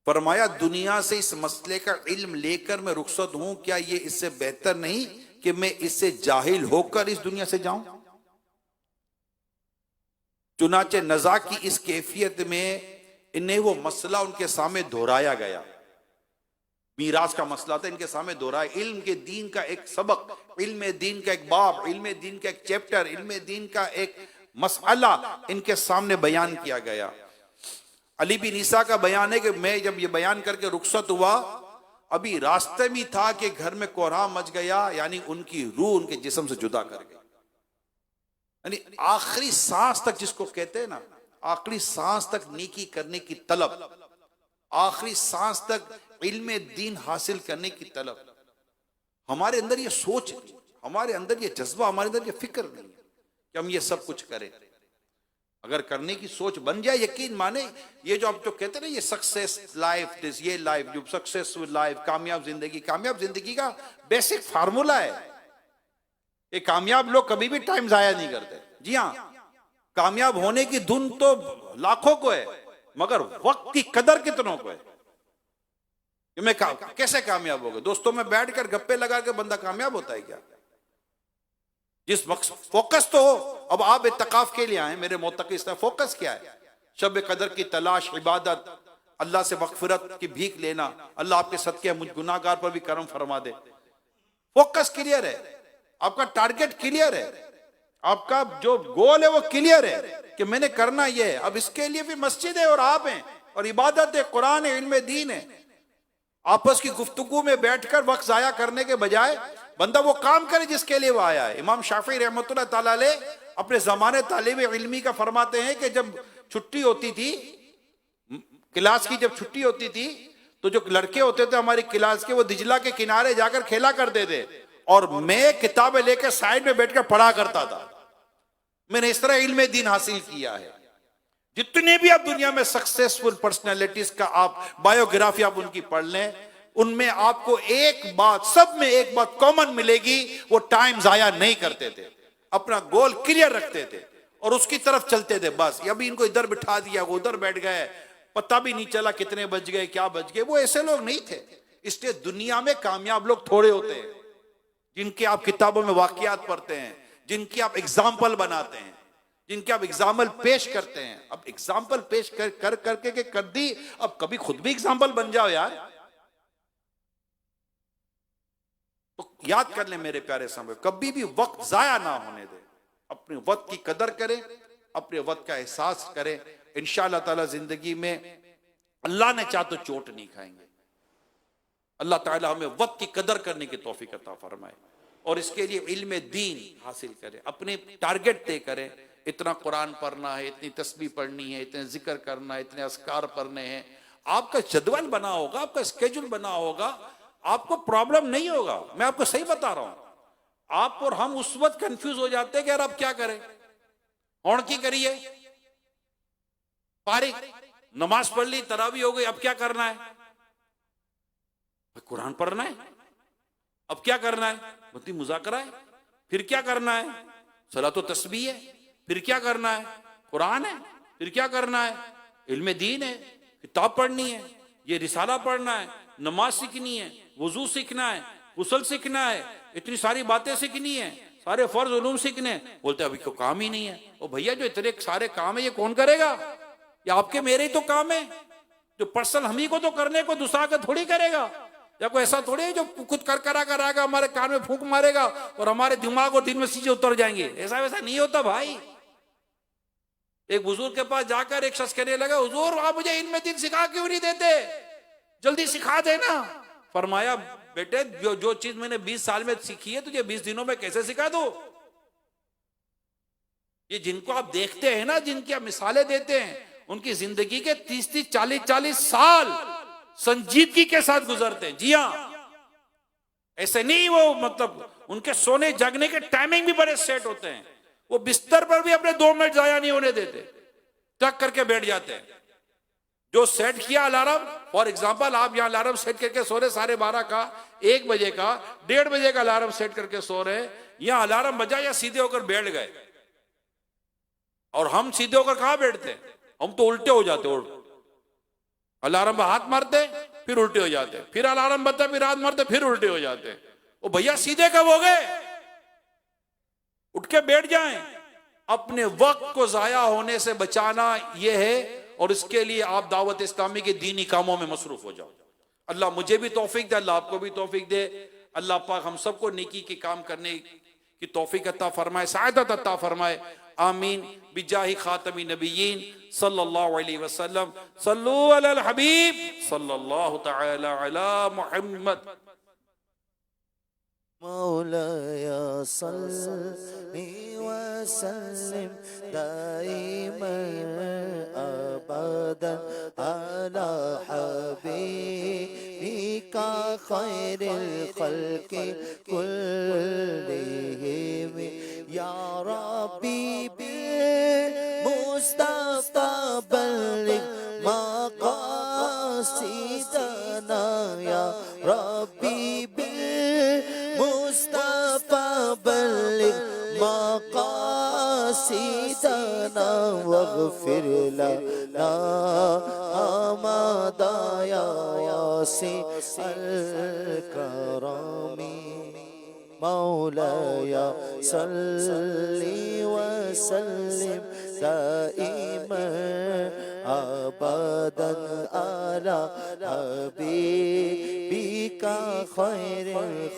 फरमाया दुनिया से इस मसले का इल्म लेकर मैं रुखसत हूं, क्या ये इससे बेहतर नहीं कि मैं इससे जाहिल होकर इस दुनिया से जाऊं? चुनाचे नजा की इस कैफियत में इन्हें वो मसला उनके सामने दोहराया गया। मीरास का मसला था, इनके सामने दोहराया। इल्म के दीन का एक सबक, इल्म दीन का एक बाब, इल्म दीन का एक चैप्टर, इल्म दीन का एक मसला इनके सामने बयान किया गया। अली बिन ईसा का बयान है कि मैं जब ये बयान करके रुखसत हुआ, अभी रास्ते में था कि घर में कोहराम मच गया, यानी उनकी रूह उनके जिस्म से जुदा कर गई। यानी आखिरी सांस तक, जिसको कहते हैं ना, आखिरी सांस तक नेकी करने की तलब, आखिरी सांस तक इल्म दीन हासिल करने की तलब। हमारे अंदर ये सोच, हमारे अंदर ये जज्बा, हमारे अंदर ये फिक्र नहीं है कि हम ये सब कुछ करें। अगर करने की सोच बन जाए, यकीन माने, ये जो आप जो कहते हैं ना, ये सक्सेस लाइफ, ये लाइफ जो सक्सेसफुल लाइफ, कामयाब जिंदगी का बेसिक फार्मूला है। ये कामयाब लोग कभी भी टाइम जाया नहीं करते। जी हाँ, कामयाब होने की धुन तो लाखों को है, मगर वक्त की कदर कितनों को है कि मैं कैसे कामयाब हो गया। दोस्तों में बैठकर गप्पे लगा के बंदा कामयाब होता है क्या? जिस फोकस तो हो। अब आप इत्तिकाफ के लिए आए, मेरे मोतक़ी, इसका फोकस क्या है? शब कदर की तलाश, इबादत, अल्लाह से मगफिरत की भीख लेना, अल्लाह आपके सदके मुझ गुनाहगार पर भी करम फरमा दे। फोकस क्लियर है, आपका टारगेट क्लियर है, आपका जो गोल है वो क्लियर है कि मैंने करना ये है। अब इसके लिए भी मस्जिद है और आप हैं और इबादत है, कुरान है, इल्म दीन है। आपस की गुफ्तगू में बैठकर वक्त जाया करने के बजाय बंदा वो काम करे जिसके लिए वो आया है। इमाम शाफी रहमतुल्लाह ताला अलैह अपने जमाने तालिब इल्मी का फरमाते हैं कि जब छुट्टी होती थी, क्लास की जब छुट्टी होती थी, तो जो लड़के होते थे हमारी क्लास के, वो दिजला के किनारे जाकर खेला करते थे और मैं किताबें लेकर साइड में बैठकर पढ़ा करता था। मैंने इस तरह इल्म दीन हासिल किया है। जितने भी आप दुनिया में सक्सेसफुल पर्सनैलिटीज का आप बायोग्राफी आप उनकी पढ़ लें, उनमें आपको एक बात, सब में एक बात कॉमन मिलेगी, वो टाइम जाया नहीं करते थे, अपना गोल क्लियर रखते थे और उसकी तरफ चलते थे। बस अभी इनको इधर बिठा दिया, वो उधर बैठ गए, पता भी नहीं चला कितने बज गए, क्या बज गए। वो ऐसे लोग नहीं थे। इसलिए दुनिया में कामयाब लोग थोड़े होते हैं जिनके आप किताबों में वाकयात पढ़ते हैं, जिनकी आप एग्जाम्पल बनाते हैं, जिनके आप एग्जाम्पल पेश करते हैं। अब एग्जाम्पल पेश कर करके के कर दी, अब कभी खुद भी एग्जाम्पल बन जाओ यार। तो याद कर ले मेरे प्यारे साहब, कभी भी वक्त जाया ना होने दे, अपने वक्त की कदर करें, अपने वक्त का एहसास करें। इंशाअल्लाह ताला जिंदगी में अल्लाह ने चाह तो चोट नहीं खाएंगे। अल्लाह ताला हमें वक्त की कदर करने की तौफीक अता फरमाए और इसके लिए इल्म दीन हासिल करें, अपने टारगेट तय करें। इतना कुरान पढ़ना है, इतनी तस्बीह पढ़नी है, इतने जिक्र करना है, इतने अस्कार पढ़ने हैं। आपका जदवल बना होगा, आपका स्केड्यूल बना होगा, आपको प्रॉब्लम नहीं होगा। मैं आपको सही बता रहा हूं। आप और हम उस वक्त कंफ्यूज हो जाते हैं कि यार अब क्या करें, और की करिए, फारिग नमाज पढ़ ली, तरावी हो गई, अब क्या करना है, कुरान पढ़ना है, अब क्या करना है, मुद्दी मुज़ाकरा है, फिर क्या करना है, सलातो तस्बीह है, फिर क्या करना है, कुरान है, फिर क्या करना है, इल्म दीन है, किताब पढ़नी है, ये रिसाला पढ़ना है, नमाज सीखनी है, वजू सीखना है, गुस्ल सीखना है, इतनी सारी बातें सीखनी है, सारे फर्ज उलूम सीखने। बोलते अभी तो काम ही नहीं है। ओ भैया, जो इतने सारे काम है ये कौन करेगा? ये आपके मेरे ही तो काम है। जो पर्सनल हम ही को तो करने को, दूसरा का थोड़ी करेगा। या कोई ऐसा थोड़ी है जो खुद करा आएगा, हमारे कान में फूंक मारेगा और हमारे दिमाग और दिन में सीधे उतर जाएंगे। ऐसा वैसा नहीं होता भाई। एक बुजुर्ग के पास जाकर एक शख्स कहने लगा, हुजूर आप मुझे इल्म दीन सिखा क्यों नहीं देते, जल्दी सिखा देना। फरमाया, बेटे जो चीज मैंने 20 साल में सीखी है तुझे 20 दिनों में कैसे सिखा दूं? ये जिनको आप देखते हैं ना, जिनकी आप मिसालें देते हैं, उनकी जिंदगी के 30-30, 40-40 साल संजीदगी के साथ गुजरते हैं। जी हाँ, ऐसे नहीं वो मतलब उनके सोने जगने के टाइमिंग भी बड़े सेट होते हैं। वो बिस्तर पर भी अपने 2 मिनट जाया नहीं होने देते, टक करके बैठ जाते हैं। जो सेट किया अलार्म, फॉर एग्जांपल आप यहां अलार्म सेट करके सो रहे 12:30 का, 1 बजे का, 1:30 बजे का अलार्म सेट करके सो रहे, यहां अलार्म बजा या सीधे होकर बैठ गए। और हम सीधे होकर कहां बैठते हैं, हम तो उल्टे हो जाते। अलार्म पर हाथ मारते फिर उल्टे हो जाते, फिर अलार्म बजता फिर हाथ मारते फिर उल्टे हो जाते। ओ भैया सीधे कब हो गए? उठ के बैठ जाएं। अपने वक्त को जाया होने से बचाना यह है, और इसके लिए आप दावत इस्लामी के दीनी कामों में मसरूफ हो जाओ। अल्लाह मुझे भी तौफीक दे, अल्लाह आपको भी तौफीक दे। अल्लाह पाक हम सबको नेकी के काम करने की तौफीक अता फरमाए, सआदत अता फरमाए। आमीन बिजाहि खातमी नबिय्यीन सल्लल्लाहु अलैहि वसल्लम। सल्लु अलल हबीब सल्लल्लाहु तआला अला मुहम्मद। मौलाया सल्ली व सल्लिम दाइमन अबदन अला हबीबिका खैरिल खल्क़ि कुल्लिहिम या रब्बी बिल मुस्तफ़ा बल्लिग मक़ासिदना या रब्बी मुस्तफ़ा बल्लिग मक़ासिदना वग़फ़िर लना आमादा या यासिअल करमी। मौलाया सल्ली व सल्लिम दाइमन अबदन अला हबीबी का खैर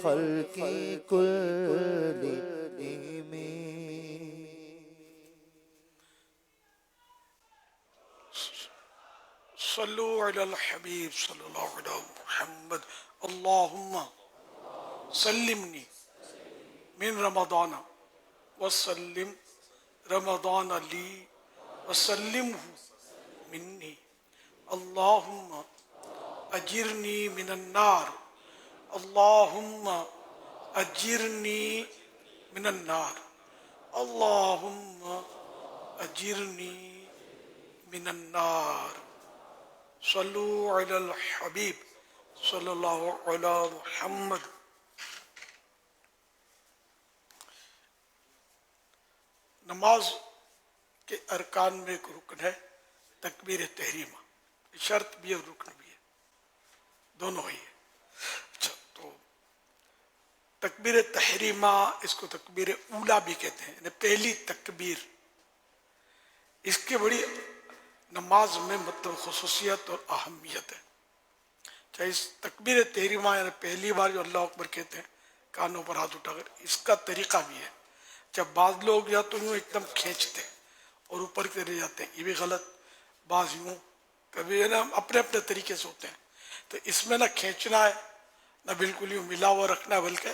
खल्की कुल्ली सल्लु अलल हबीब सल्लल्लाहु अलैहि मुहम्मद अल्लाहुम्मा सल्लिमनी मिन रमदान वसल्लिम रमदान ली वसल्लिमहु मिन्नी अल्लाहुम्मा अजिरनी मिनन नार अल्लाहुम्मा अजिरनी मिनन नार अल्लाहुम्मा अजिरनी मिनन नार सल्लु अलल हबीब सल्लल्लाहु अलैहि मुहम्मद। नमाज के अरकान में एक रुकन है तकबीर तहरीमा, शर्त भी है और रुकन भी है, दोनों ही है। अच्छा, तो तकबीर तहरीमा इसको तकबीर ऊला भी कहते हैं, यानी पहली तकबीर। इसकी बड़ी नमाज में मतलब खुसूसियत और अहमियत है। चाहे इस तकबीर तहरीमा यानी पहली बार जो अल्लाह अकबर कहते हैं कानों पर हाथ उठाकर, इसका तरीका भी है। जब बाज लोग या तो यूँ एकदम खींचते और ऊपर चले जाते हैं, ये भी गलत। बाज यूँ कभी है ना अपने अपने तरीके से होते हैं। तो इसमें ना खींचना है ना बिल्कुल यूँ मिला हुआ रखना है, बल्कि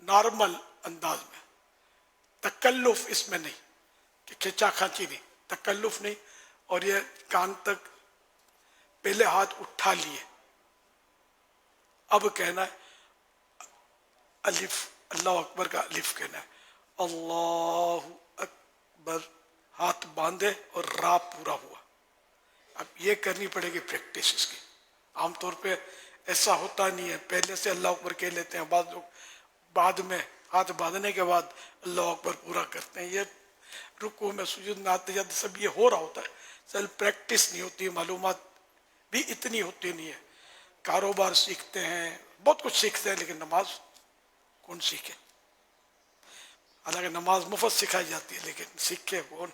नॉर्मल अंदाज में। तकल्लुफ इसमें नहीं कि खिंचा खांची नहीं, तकल्लुफ नहीं। और ये कान तक पहले हाथ उठा लिए, अब कहना है अलिफ, अल्लाह अकबर का अलिफ कहना है, अल्लाह अकबर, हाथ बांधे और रा पूरा हुआ। अब ये करनी पड़ेगी प्रैक्टिस इसकी। आमतौर पे ऐसा होता नहीं है, पहले से अल्लाह अकबर कह लेते हैं, बाद लोग बाद में हाथ बांधने के बाद अल्लाह अकबर पूरा करते हैं। ये रुकू में सुजूद में आते जाते सब ये हो रहा होता है, चल प्रैक्टिस नहीं होती, मालूमात भी इतनी होती नहीं है। कारोबार सीखते हैं, बहुत कुछ सीखते हैं, लेकिन नमाज कौन सीखे? हालांकि नमाज मुफ्त सिखाई जाती है, लेकिन सीखे कौन?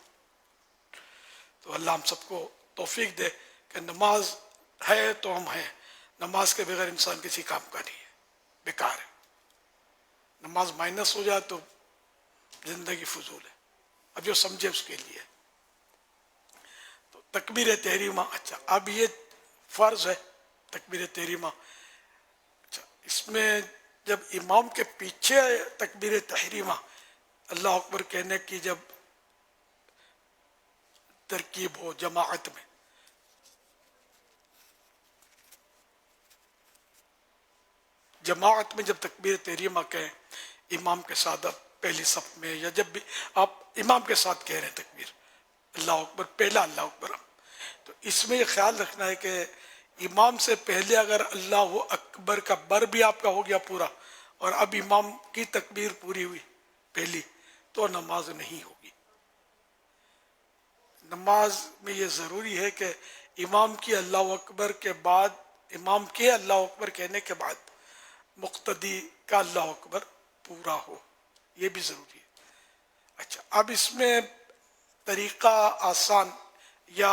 तो अल्लाह हम सबको तौफीक दे कि नमाज है तो हम हैं। नमाज के बगैर इंसान किसी काम का नहीं है, बेकार है। नमाज माइनस हो जाए तो जिंदगी फजूल है। अब जो समझे उसके लिए। तो तकबीर तहरीमा, अच्छा अब ये फर्ज है तकबीर तहरीमा। अच्छा, इसमें जब इमाम के पीछे तकबीर तहरीमा अल्लाह अकबर कहने की जब तरकीब हो जमाअत में, जमाअत में जब तकबीर तहरीमा कहें इमाम के साथ, पहली सफ में या जब भी आप इमाम के साथ कह रहे हैं तकबीर अल्लाह अकबर, पहला अल्लाह अकबर, तो इसमें यह ख्याल रखना है कि इमाम से पहले अगर अल्लाह अकबर का बर भी आपका हो गया पूरा और अब इमाम की तकबीर पूरी हुई पहली, तो नमाज नहीं होगी। नमाज में ये ज़रूरी है कि इमाम की अल्लाह अकबर के बाद, इमाम के अल्लाह अकबर कहने के बाद मुक्तदी का अल्लाह अकबर पूरा हो, ये भी ज़रूरी है। अच्छा, अब इसमें तरीक़ा आसान या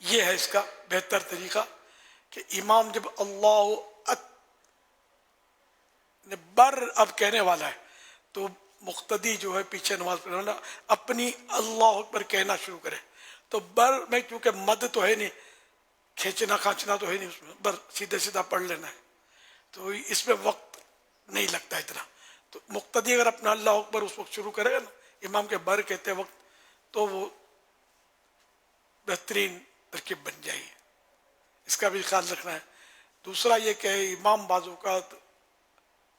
ये है इसका बेहतर तरीक़ा कि इमाम जब अल्लाह अकबर अब कहने वाला है तो मुक्तदी जो है पीछे नमाज पढ़ने वाला अपनी अल्लाह अकबर कहना शुरू करे। तो बर में क्योंकि मद तो है नहीं, खींचना खांचना तो है नहीं उसमें, बर सीधे सीधा पढ़ लेना है, तो इसमें वक्त नहीं लगता इतना। तो मुक्तदी अगर अपना अल्लाह अकबर उस वक्त शुरू करेगा ना इमाम के बर कहते वक्त, तो वो बेहतरीन तरकीब बन जाएगी। इसका भी ख्याल रखना है। दूसरा ये कि इमाम बाजू का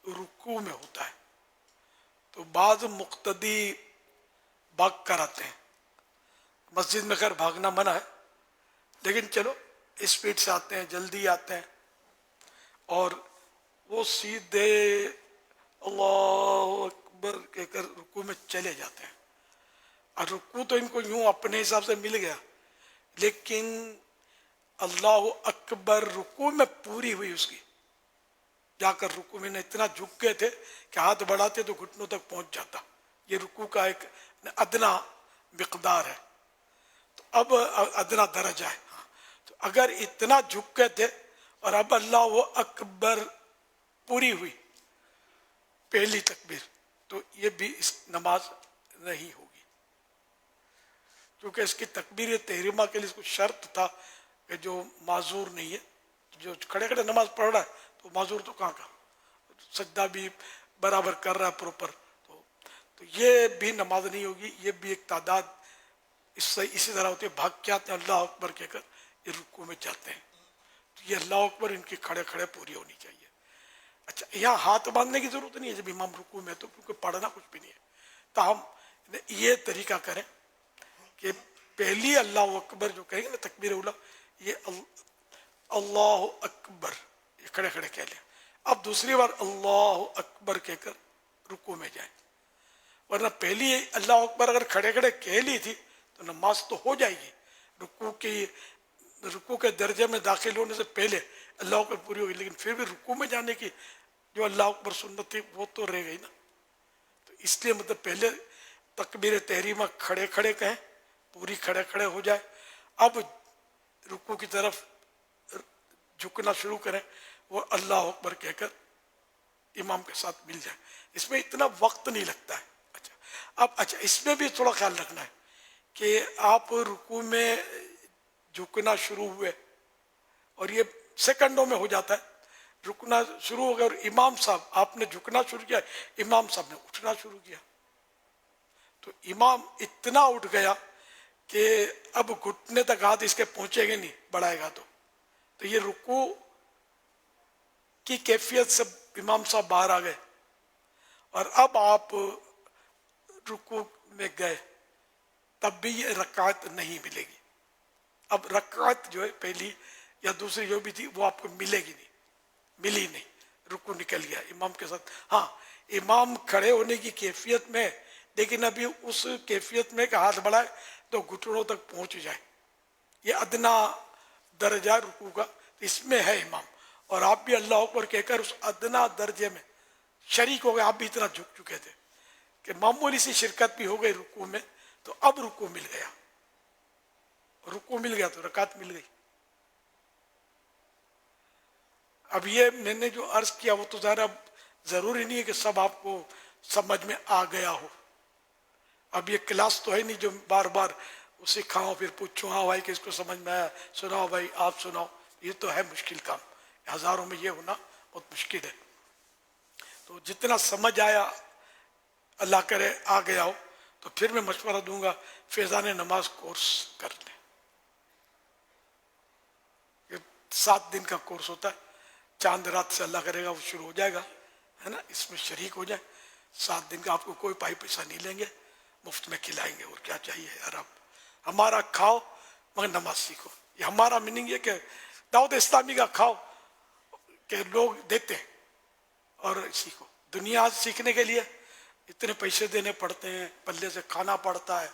रुकू में होता है, तो बाज मुक्तदी भाग कर आते हैं। मस्जिद में खैर भागना मना है, लेकिन चलो स्पीड से आते हैं, जल्दी आते हैं और वो सीधे अल्लाह अकबर कहकर रुकू में चले जाते हैं। और रुकू तो इनको यूं अपने हिसाब से मिल गया, लेकिन अल्लाह अकबर रुकू में पूरी हुई उसकी, जाकर रुकू में इतना झुक गए थे कि हाथ बढ़ाते तो घुटनों तक पहुंच जाता। ये रुकू का एक अदना मिकदार है। तो अब अदना दर्जा है। हाँ, तो अगर इतना झुक गए थे और अब अल्लाह वो अकबर पूरी हुई पहली तकबीर, तो ये भी इस नमाज नहीं होगी, क्योंकि इसकी तकबीर तहरीमा के लिए इसको शर्त था कि जो माजूर नहीं है, जो खड़े खड़े नमाज पढ़ रहा है तो माजूर तो कहाँ का, सज्दा भी बराबर कर रहा है प्रॉपर, तो ये भी नमाज नहीं होगी। ये भी एक तादाद इससे इसी तरह होती है, भाग के आते हैं अल्लाह अकबर कहकर ये रुकू में जाते हैं, तो ये अल्लाह अकबर इनकी खड़े खड़े पूरी होनी चाहिए। अच्छा, यहाँ हाथ बांधने की जरूरत नहीं है जब इमाम रुकू में, तो क्योंकि पढ़ना कुछ भी नहीं है, तो हम ये तरीका करें कि पहली अल्लाह अकबर जो कहेंगे ना तकबीर उला, ये अल्लाह अकबर ये खड़े खड़े कह लें, अब दूसरी बार अल्लाह अकबर कहकर रुकू में जाए, वरना पहली अल्लाह अकबर अगर खड़े खड़े कह ली थी तो नमाज तो हो जाएगी, रुकू के दर्जे में दाखिल होने से पहले अल्लाह अकबर पूरी होगी, लेकिन फिर भी रुकू में जाने की जो अल्लाह अकबर सुन्नत थी वो तो रह गई ना। तो इसलिए मतलब पहले तकबीर तहरीमा खड़े खड़े कहें, पूरी खड़े खड़े हो जाए, अब रुकू की तरफ झुकना शुरू करें, वो अल्लाह अकबर कहकर इमाम के साथ मिल जाए, इसमें इतना वक्त नहीं लगता है। अच्छा, इसमें भी थोड़ा ख्याल रखना है कि आप रुकू में झुकना शुरू हुए और ये सेकंडों में हो जाता है, रुकना शुरू हो गया और इमाम साहब आपने झुकना शुरू किया, इमाम साहब ने उठना शुरू किया, तो इमाम इतना उठ गया कि अब घुटने तक हाथ इसके पहुंचेंगे नहीं, बढ़ाएगा तो ये रुकू की कैफियत से इमाम साहब बाहर आ गए और अब आप रुकू में गए, तब भी ये रकात नहीं मिलेगी। अब रकात जो है पहली या दूसरी जो भी थी वो आपको मिलेगी नहीं, मिली नहीं, रुकू निकल गया इमाम के साथ। हाँ, इमाम खड़े होने की कैफियत में, लेकिन अभी उस कैफियत में हाथ बढ़ाए तो घुटनों तक पहुंच जाए, ये अदना दर्जा रुकू का इसमें है इमाम, और आप भी अल्लाह अकबर कहकर उस अदना दर्जे में शरीक हो गए, आप भी इतना झुक चुके थे कि मामूली सी शिरकत भी हो गई रुकू में, तो अब रुकू मिल गया, रुकू मिल गया तो रकात मिल गई। अब ये मैंने जो अर्ज किया वो तो ज़रा जरूरी नहीं है कि सब आपको समझ में आ गया हो, अब ये क्लास तो है नहीं जो बार बार सिखाओ फिर पूछो, हाँ भाई किसको समझ में आया, सुनाओ भाई आप सुनाओ, ये तो है मुश्किल काम, हजारों में ये होना बहुत मुश्किल है। तो जितना समझ आया अल्लाह करे आ गया हो, तो फिर मैं मशवरा दूंगा फैजान नमाज कोर्स कर लें, ये 7 दिन का कोर्स होता है, चांद रात से अल्लाह करेगा वो शुरू हो जाएगा, है ना, इसमें शरीक हो जाए। 7 दिन का आपको कोई पैसा नहीं लेंगे, मुफ्त में खिलाएंगे, और क्या चाहिए यार, आप हमारा खाओ मगर नमाज सीखो, ये हमारा मीनिंग ये कि दाऊद इस्लामी का खाओ कि लोग देते हैं और सीखो। दुनिया सीखने के लिए इतने पैसे देने पड़ते हैं, पल्ले से खाना पड़ता है,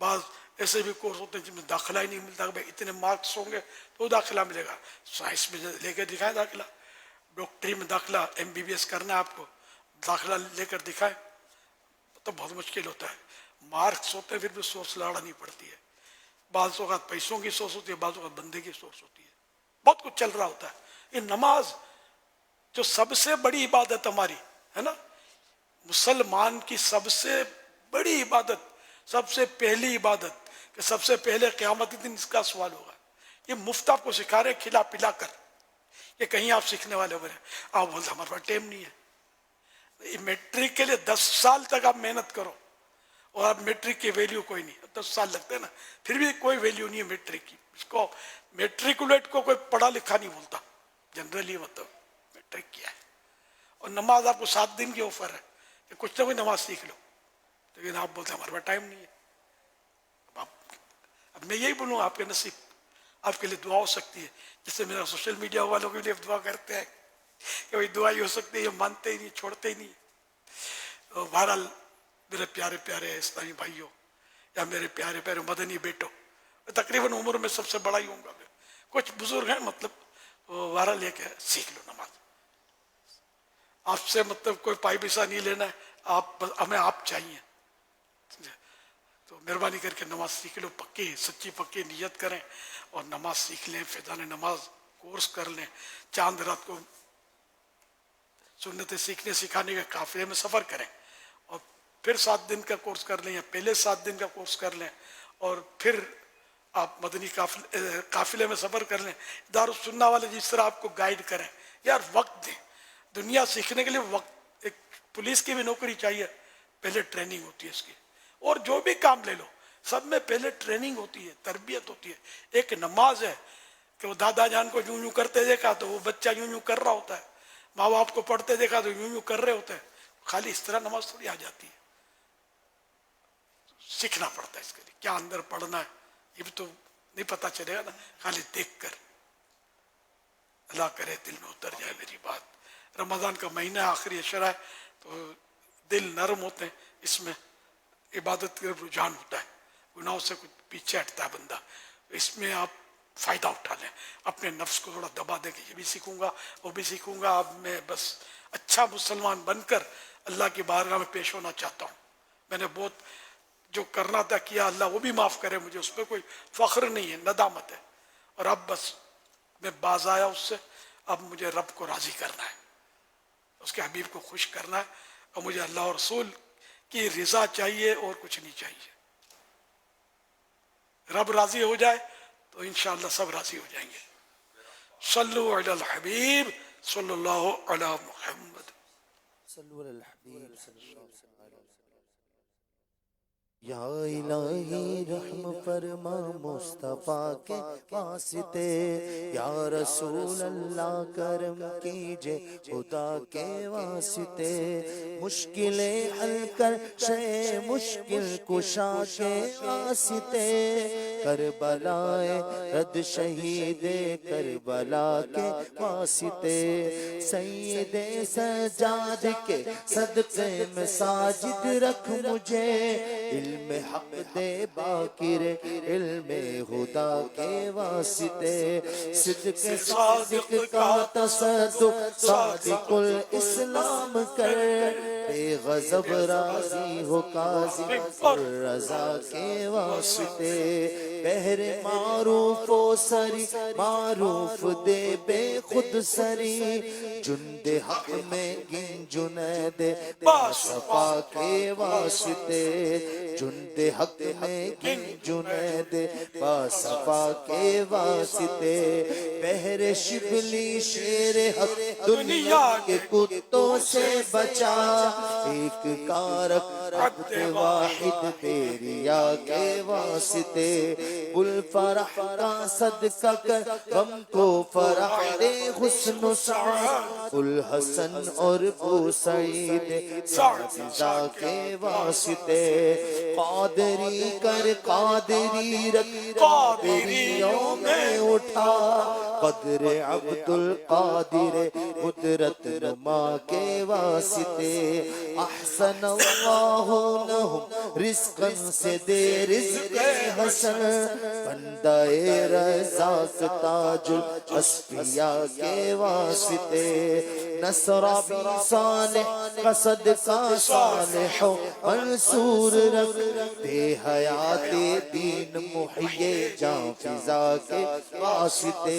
बाज ऐसे भी कोर्स होते हैं जिनमें दाखिला ही नहीं मिलता, भाई इतने मार्क्स होंगे तो दाखिला मिलेगा, साइंस में लेकर दिखाए दाखिला, डॉक्टरी में दाखिला MBBS करना है आपको, दाखिला लेकर दिखाए तो बहुत मुश्किल होता है, मार्क्स होते हैं फिर भी सोच लड़ानी पड़ती है, बाजों का पैसों की सोच होती है, बाजों का बंदे की सोच होती है, बहुत कुछ चल रहा होता है। ये नमाज जो सबसे बड़ी इबादत हमारी है ना, मुसलमान की सबसे बड़ी इबादत, सबसे पहली इबादत कि सबसे पहले क़यामत के दिन इसका सवाल होगा, ये मुफ्त आपको सिखा रहे खिला पिला कर, ये कहीं आप सीखने वाले हो रहे, आप बोलते हमारे पास टाइम नहीं है, ये मैट्रिक के लिए 10 साल तक आप मेहनत करो और आप मैट्रिक की वैल्यू कोई नहीं, 10 साल लगते हैं ना, फिर भी कोई वैल्यू नहीं है मैट्रिक की, इसको मैट्रिकुलेट को कोई पढ़ा लिखा नहीं बोलता जनरली, मतलब मैट्रिक किया है। और नमाज आपको 7 दिन की ऑफर है कि कुछ ना कोई नमाज सीख लो, लेकिन आप बोलते हमारे पास टाइम नहीं है। अब मैं यही बोलूँ आपके नसीब, आपके लिए दुआ हो सकती है, जिससे मेरा सोशल मीडिया वालों के लिए दुआ करते हैं कि भाई दुआ ही हो सकती है, ये मानते ही नहीं, छोड़ते ही नहीं। तो बहरहाल मेरे प्यारे प्यारे इस्लामी भाइयों या मेरे प्यारे प्यारे मदनी बेटो, तकरीबन उम्र में सबसे बड़ा ही होऊंगा मैं, कुछ बुजुर्ग हैं मतलब, तो बहरहाल ये क्या सीख लो नमाज, आपसे मतलब कोई पाई पैसा नहीं लेना है, आप हमें आप चाहिए, तो मेहरबानी करके नमाज सीख लो, पक्की सच्ची पक्की नियत करें और नमाज सीख लें, फैजान नमाज कोर्स कर लें। चांद रात को सुन्नतें सीखने सिखाने के काफिले में सफ़र करें और फिर 7 दिन का कोर्स कर लें या पहले 7 दिन का कोर्स कर लें और फिर आप मदनी काफिले में सफ़र कर लें। दारुस सुन्ना वाले जिस तरह आपको गाइड करें, यार वक्त दें। दुनिया सीखने के लिए वक्त, एक पुलिस की भी नौकरी चाहिए, पहले ट्रेनिंग होती है इसकी, और जो भी काम ले लो सब में पहले ट्रेनिंग होती है, तरबियत होती है। एक नमाज है कि वो दादा जान को यूं यूं करते देखा तो वो बच्चा यूं यूं कर रहा होता है, माँ बाप को पढ़ते देखा तो यूं यूं कर रहे होते हैं। खाली इस तरह नमाज थोड़ी आ जाती है, सीखना पड़ता है इसके लिए क्या अंदर पढ़ना है, ये भी तो नहीं पता चलेगा ना खाली देखकर। अल्लाह करे दिल में उतर जाए मेरी बात। रमजान का महीना आखिरी अशरा है तो दिल नरम होते हैं, इसमें इबादत का रुझान होता है, गुनाहों से कुछ पीछे हटता है बंदा। इसमें आप फायदा उठा लें, अपने नफ्स को थोड़ा दबा दें कि ये भी सीखूंगा वो भी सीखूंगा। अब मैं बस अच्छा मुसलमान बनकर अल्लाह की बारगाह में पेश होना चाहता हूँ। मैंने बहुत जो करना था किया, अल्लाह वो भी माफ़ करे मुझे, उस पर कोई फ़ख्र नहीं है, नदामत है। और अब बस मैं बाज आया उससे, अब मुझे रब को राज़ी करना है, उसके हबीब को खुश करना है, और मुझे अल्लाह और रसूल की रिज़ा चाहिए और कुछ नहीं चाहिए। रब राज़ी हो जाए तो इंशाअल्लाह सब राज़ी हो जाएंगे। सल्लु अलल हबीब सल्लल्लाहु अला मुहम्मद। सल्लु अलल हबीब सल्लल्लाहु अलैहि वसल्लम। या इलाही रहम फरमा मुस्तफा के वास्ते, या रसूल अल्लाह करम कीजे खुदा के वास्ते। मुश्किलें हल कर शे मुश्किल कुशा के वास्ते, करबलाए रद शहीदे करबला के वास्ते। सैयदे सजाद के सदक़े में साजिद रख मुझे, इल्मे हक दे बाकिर इल्मे खुदा के वास्ते। सिद्क़ सादिक का तसद्दुक़ सादिकुल इस्लाम कर, बेग़ज़ब राज़ी हो काज़ी और रज़ा के वास्ते। बहरे मारूफ ओ सरी मारूफ दे बेखुद सरी, जुंदे हक में गिन जुनैद बासफा के वास्ते। जुंदे हक में गिन जुनैद बासफा के वास्ते। बहरे शिबली शेर हक दुनिया के कुत्तों से बचा, एक कारक अब्द वाहिद बेरिया के वास्ते। बुल फरह का सदका कर गम को फरह दे हुस्न साद, उल हसन और बू सईद साजिदा के वास्ते। कादरी कर कादरी रख कादरियों में उठा, कदर अब्दुल कादिर कुदरत नुमा के वास्ते। अहसन अल्लाहु लहुम रिज़्क़न से दे रिज़्क़ हसन, बंदाए रज़ाक़ ताजुल अस्फिया के वास्ते। नसरा बी सालिह कसद का सालिह मंसूर रख, बेहयाते दीन मुहिये जां फिजा के वास्ते।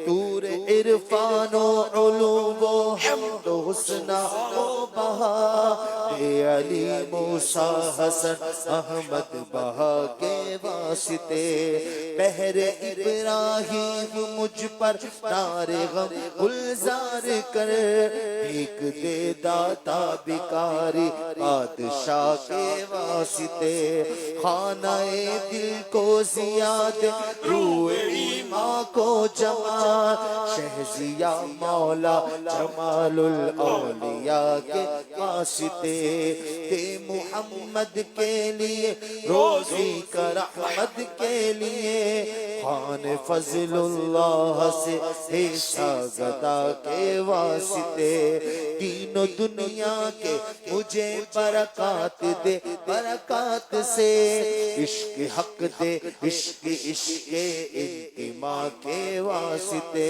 तूर इरफानो उलूम हम्द हुस्ना ओ बहा, बे अली मूसा हसन अहमद बहा के वास्ते। बहरे इब्राहिम मुझ पर नारे गम गुलजार कर, भीख दे दाता भिखारी बादशाह के वास्ते। खानाए दिल को जियाद रूए ईमान को जमाल, शहजिया मौला जमालुल औलिया के वास्ते। ते मुहम्मद के लिए रोजी का रहमत के लिए, खान फजलुल्लाह से हिस्सा गदा के वास्ते। वास्ते, तीनों दुनिया के मुझे बरकत दे, बरकत से इश्क हक दे, इश्क इश्क इंतिमा के वास्ते,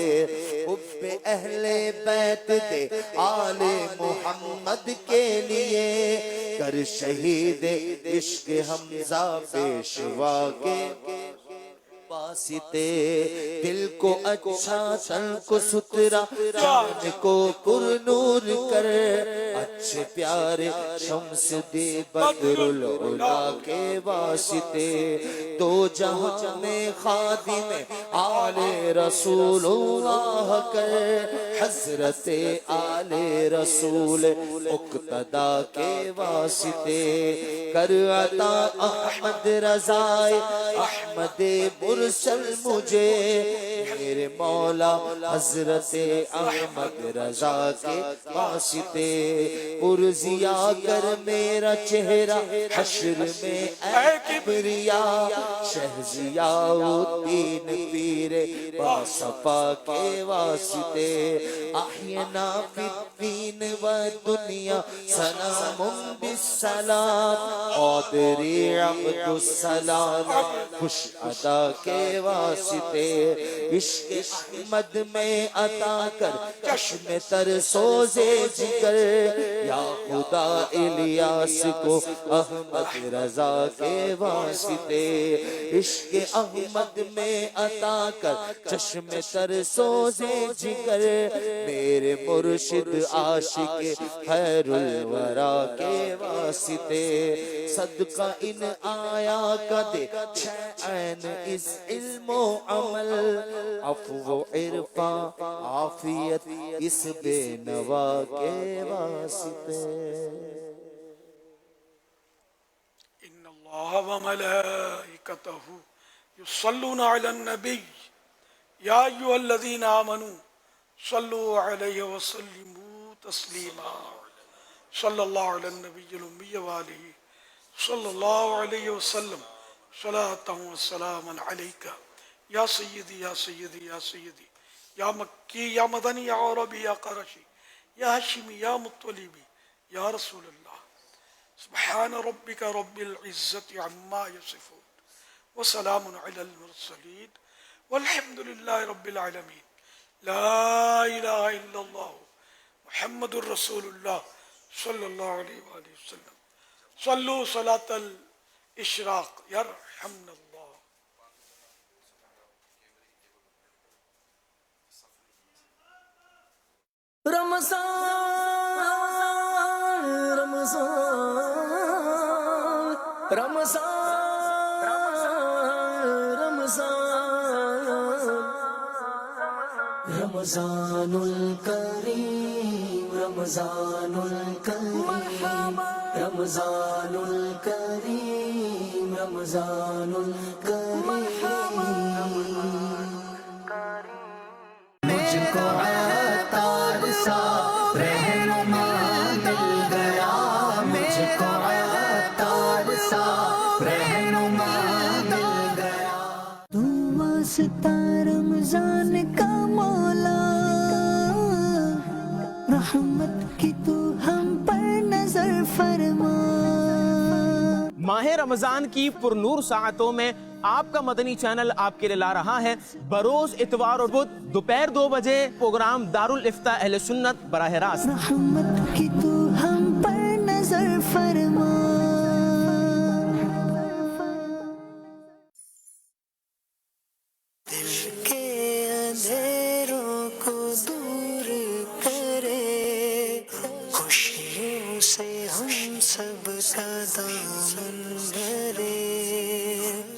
हुब्बे अहले बैत दे आले मोहम्मद के लिए, कर शहीद इश्क हमजा पेशवा के वास्ते, दिल को अच्छा तन को सुतरा जान को पुरनूर कर, अच्छे प्यारे शम्स दे बदरुल उला के वास्ते, दो जहां में खादिम आले रसूलुल्लाह कर, हजरते आले रसूल मुक्तदा के वास्ते, कर अता अहमद रज़ाए अहमद मुरसल मुझे, मेरे मौला हजरते अहमद रजा के वास्ते, पुरजिया कर मेरा चेहरा हश्र में ऐ किबरिया, शहजियाउद्दीन पीरे बासफा के वास्ते, अहयना फिद्दीन व दुनिया सलामुन बिस्सलाम, क़ादिरी अब्दुस्सलाम खुश अदा के वास्ते, इश्क अहमद में अता कर चश्मे तर सोजे जिगर, या खुदा इलियास को अहमद रजा के वास्ते, इश्क अहमद में अता कर चश्मे तर सोजे जिगर, मेरे मुर्शिद आशिक खैरुल वरा के वास्ते, सदका इन आया का दे ऐन इस इल्मो अमल, अफ़्व इरफा आफियत इस बेनवा के वास्ते। इन्नल्लाह व मलाइकतहु युसल्लूना अलन नबी या अय्युहल्लज़ीना आमनू सल्लू अलैहि व सल्लिमू तस्लीमा, सल्लल्लाहु अलैहि नबिय्यिल उम्मी व आलिहि सल्लल्लाहु अलैहि वसल्लम, सलातन व सलामन अलैका या सय्यदी या सय्यदी या सय्यदी, या मक्की या मदनी या अरबी या क़रशी या हाशिमी या मुत्तलिबी या रसूलल्लाह। सुब्हान रब्बिका रब्बिल इज़्ज़ति अम्मा यसिफून व सलामुन अलल मुरसलीन वल्हम्दुलिल्लाहि रब्बिल आलमीन। ला इलाहा इल्लल्लाह मुहम्मदुर रसूलुल्लाह सल्लल्लाहु अलैहि वसल्लम। सल्लू सलातल इशराक यरहमनल्लाह। रमज़ान रमज़ान रमज़ान रमज़ान रमज़ानुल करीम रमज़ानुल करीम रमज़ानुल करीम रमज़ानुल करीम, मुझको अतार सा रहनुमा मिल गया, मुझको अतार सा रहनुमा मिल गया, तू वास्ता रमज़ान का मौला, रहमत की तू हम पर नजर फरमा। माह रमजान की पुरनूर साअतों में आपका मदनी चैनल आपके लिए ला रहा है बरोज इतवार और बुध दोपहर 2 बजे प्रोग्राम दारुल इफ्ता अहले सुन्नत बराह रास्त। रहमत की तू हम पर नजर फरमा। दिल के अंधेरों को दूर करे, खुशियों से हम सब का दामन भरे,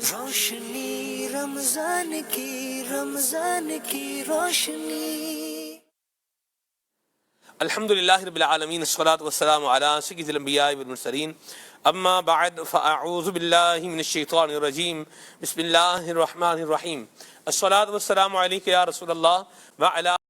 रोशनी रमजान की रोशनी। अल्हम्दुलिल्लाहि रब्बिल आलमीन, अस्सलातु वस्सलामु अला सय्यिदिल अंबिया वल मुरसलीन, अम्मा बअद, फ़अऊज़ु बिल्लाहि मिनश शैतानिर रजीम, बिस्मिल्लाहिर रहमानिर रहीम, अस्सलातु वस्सलामु अलैका या रसूलल्लाह व अला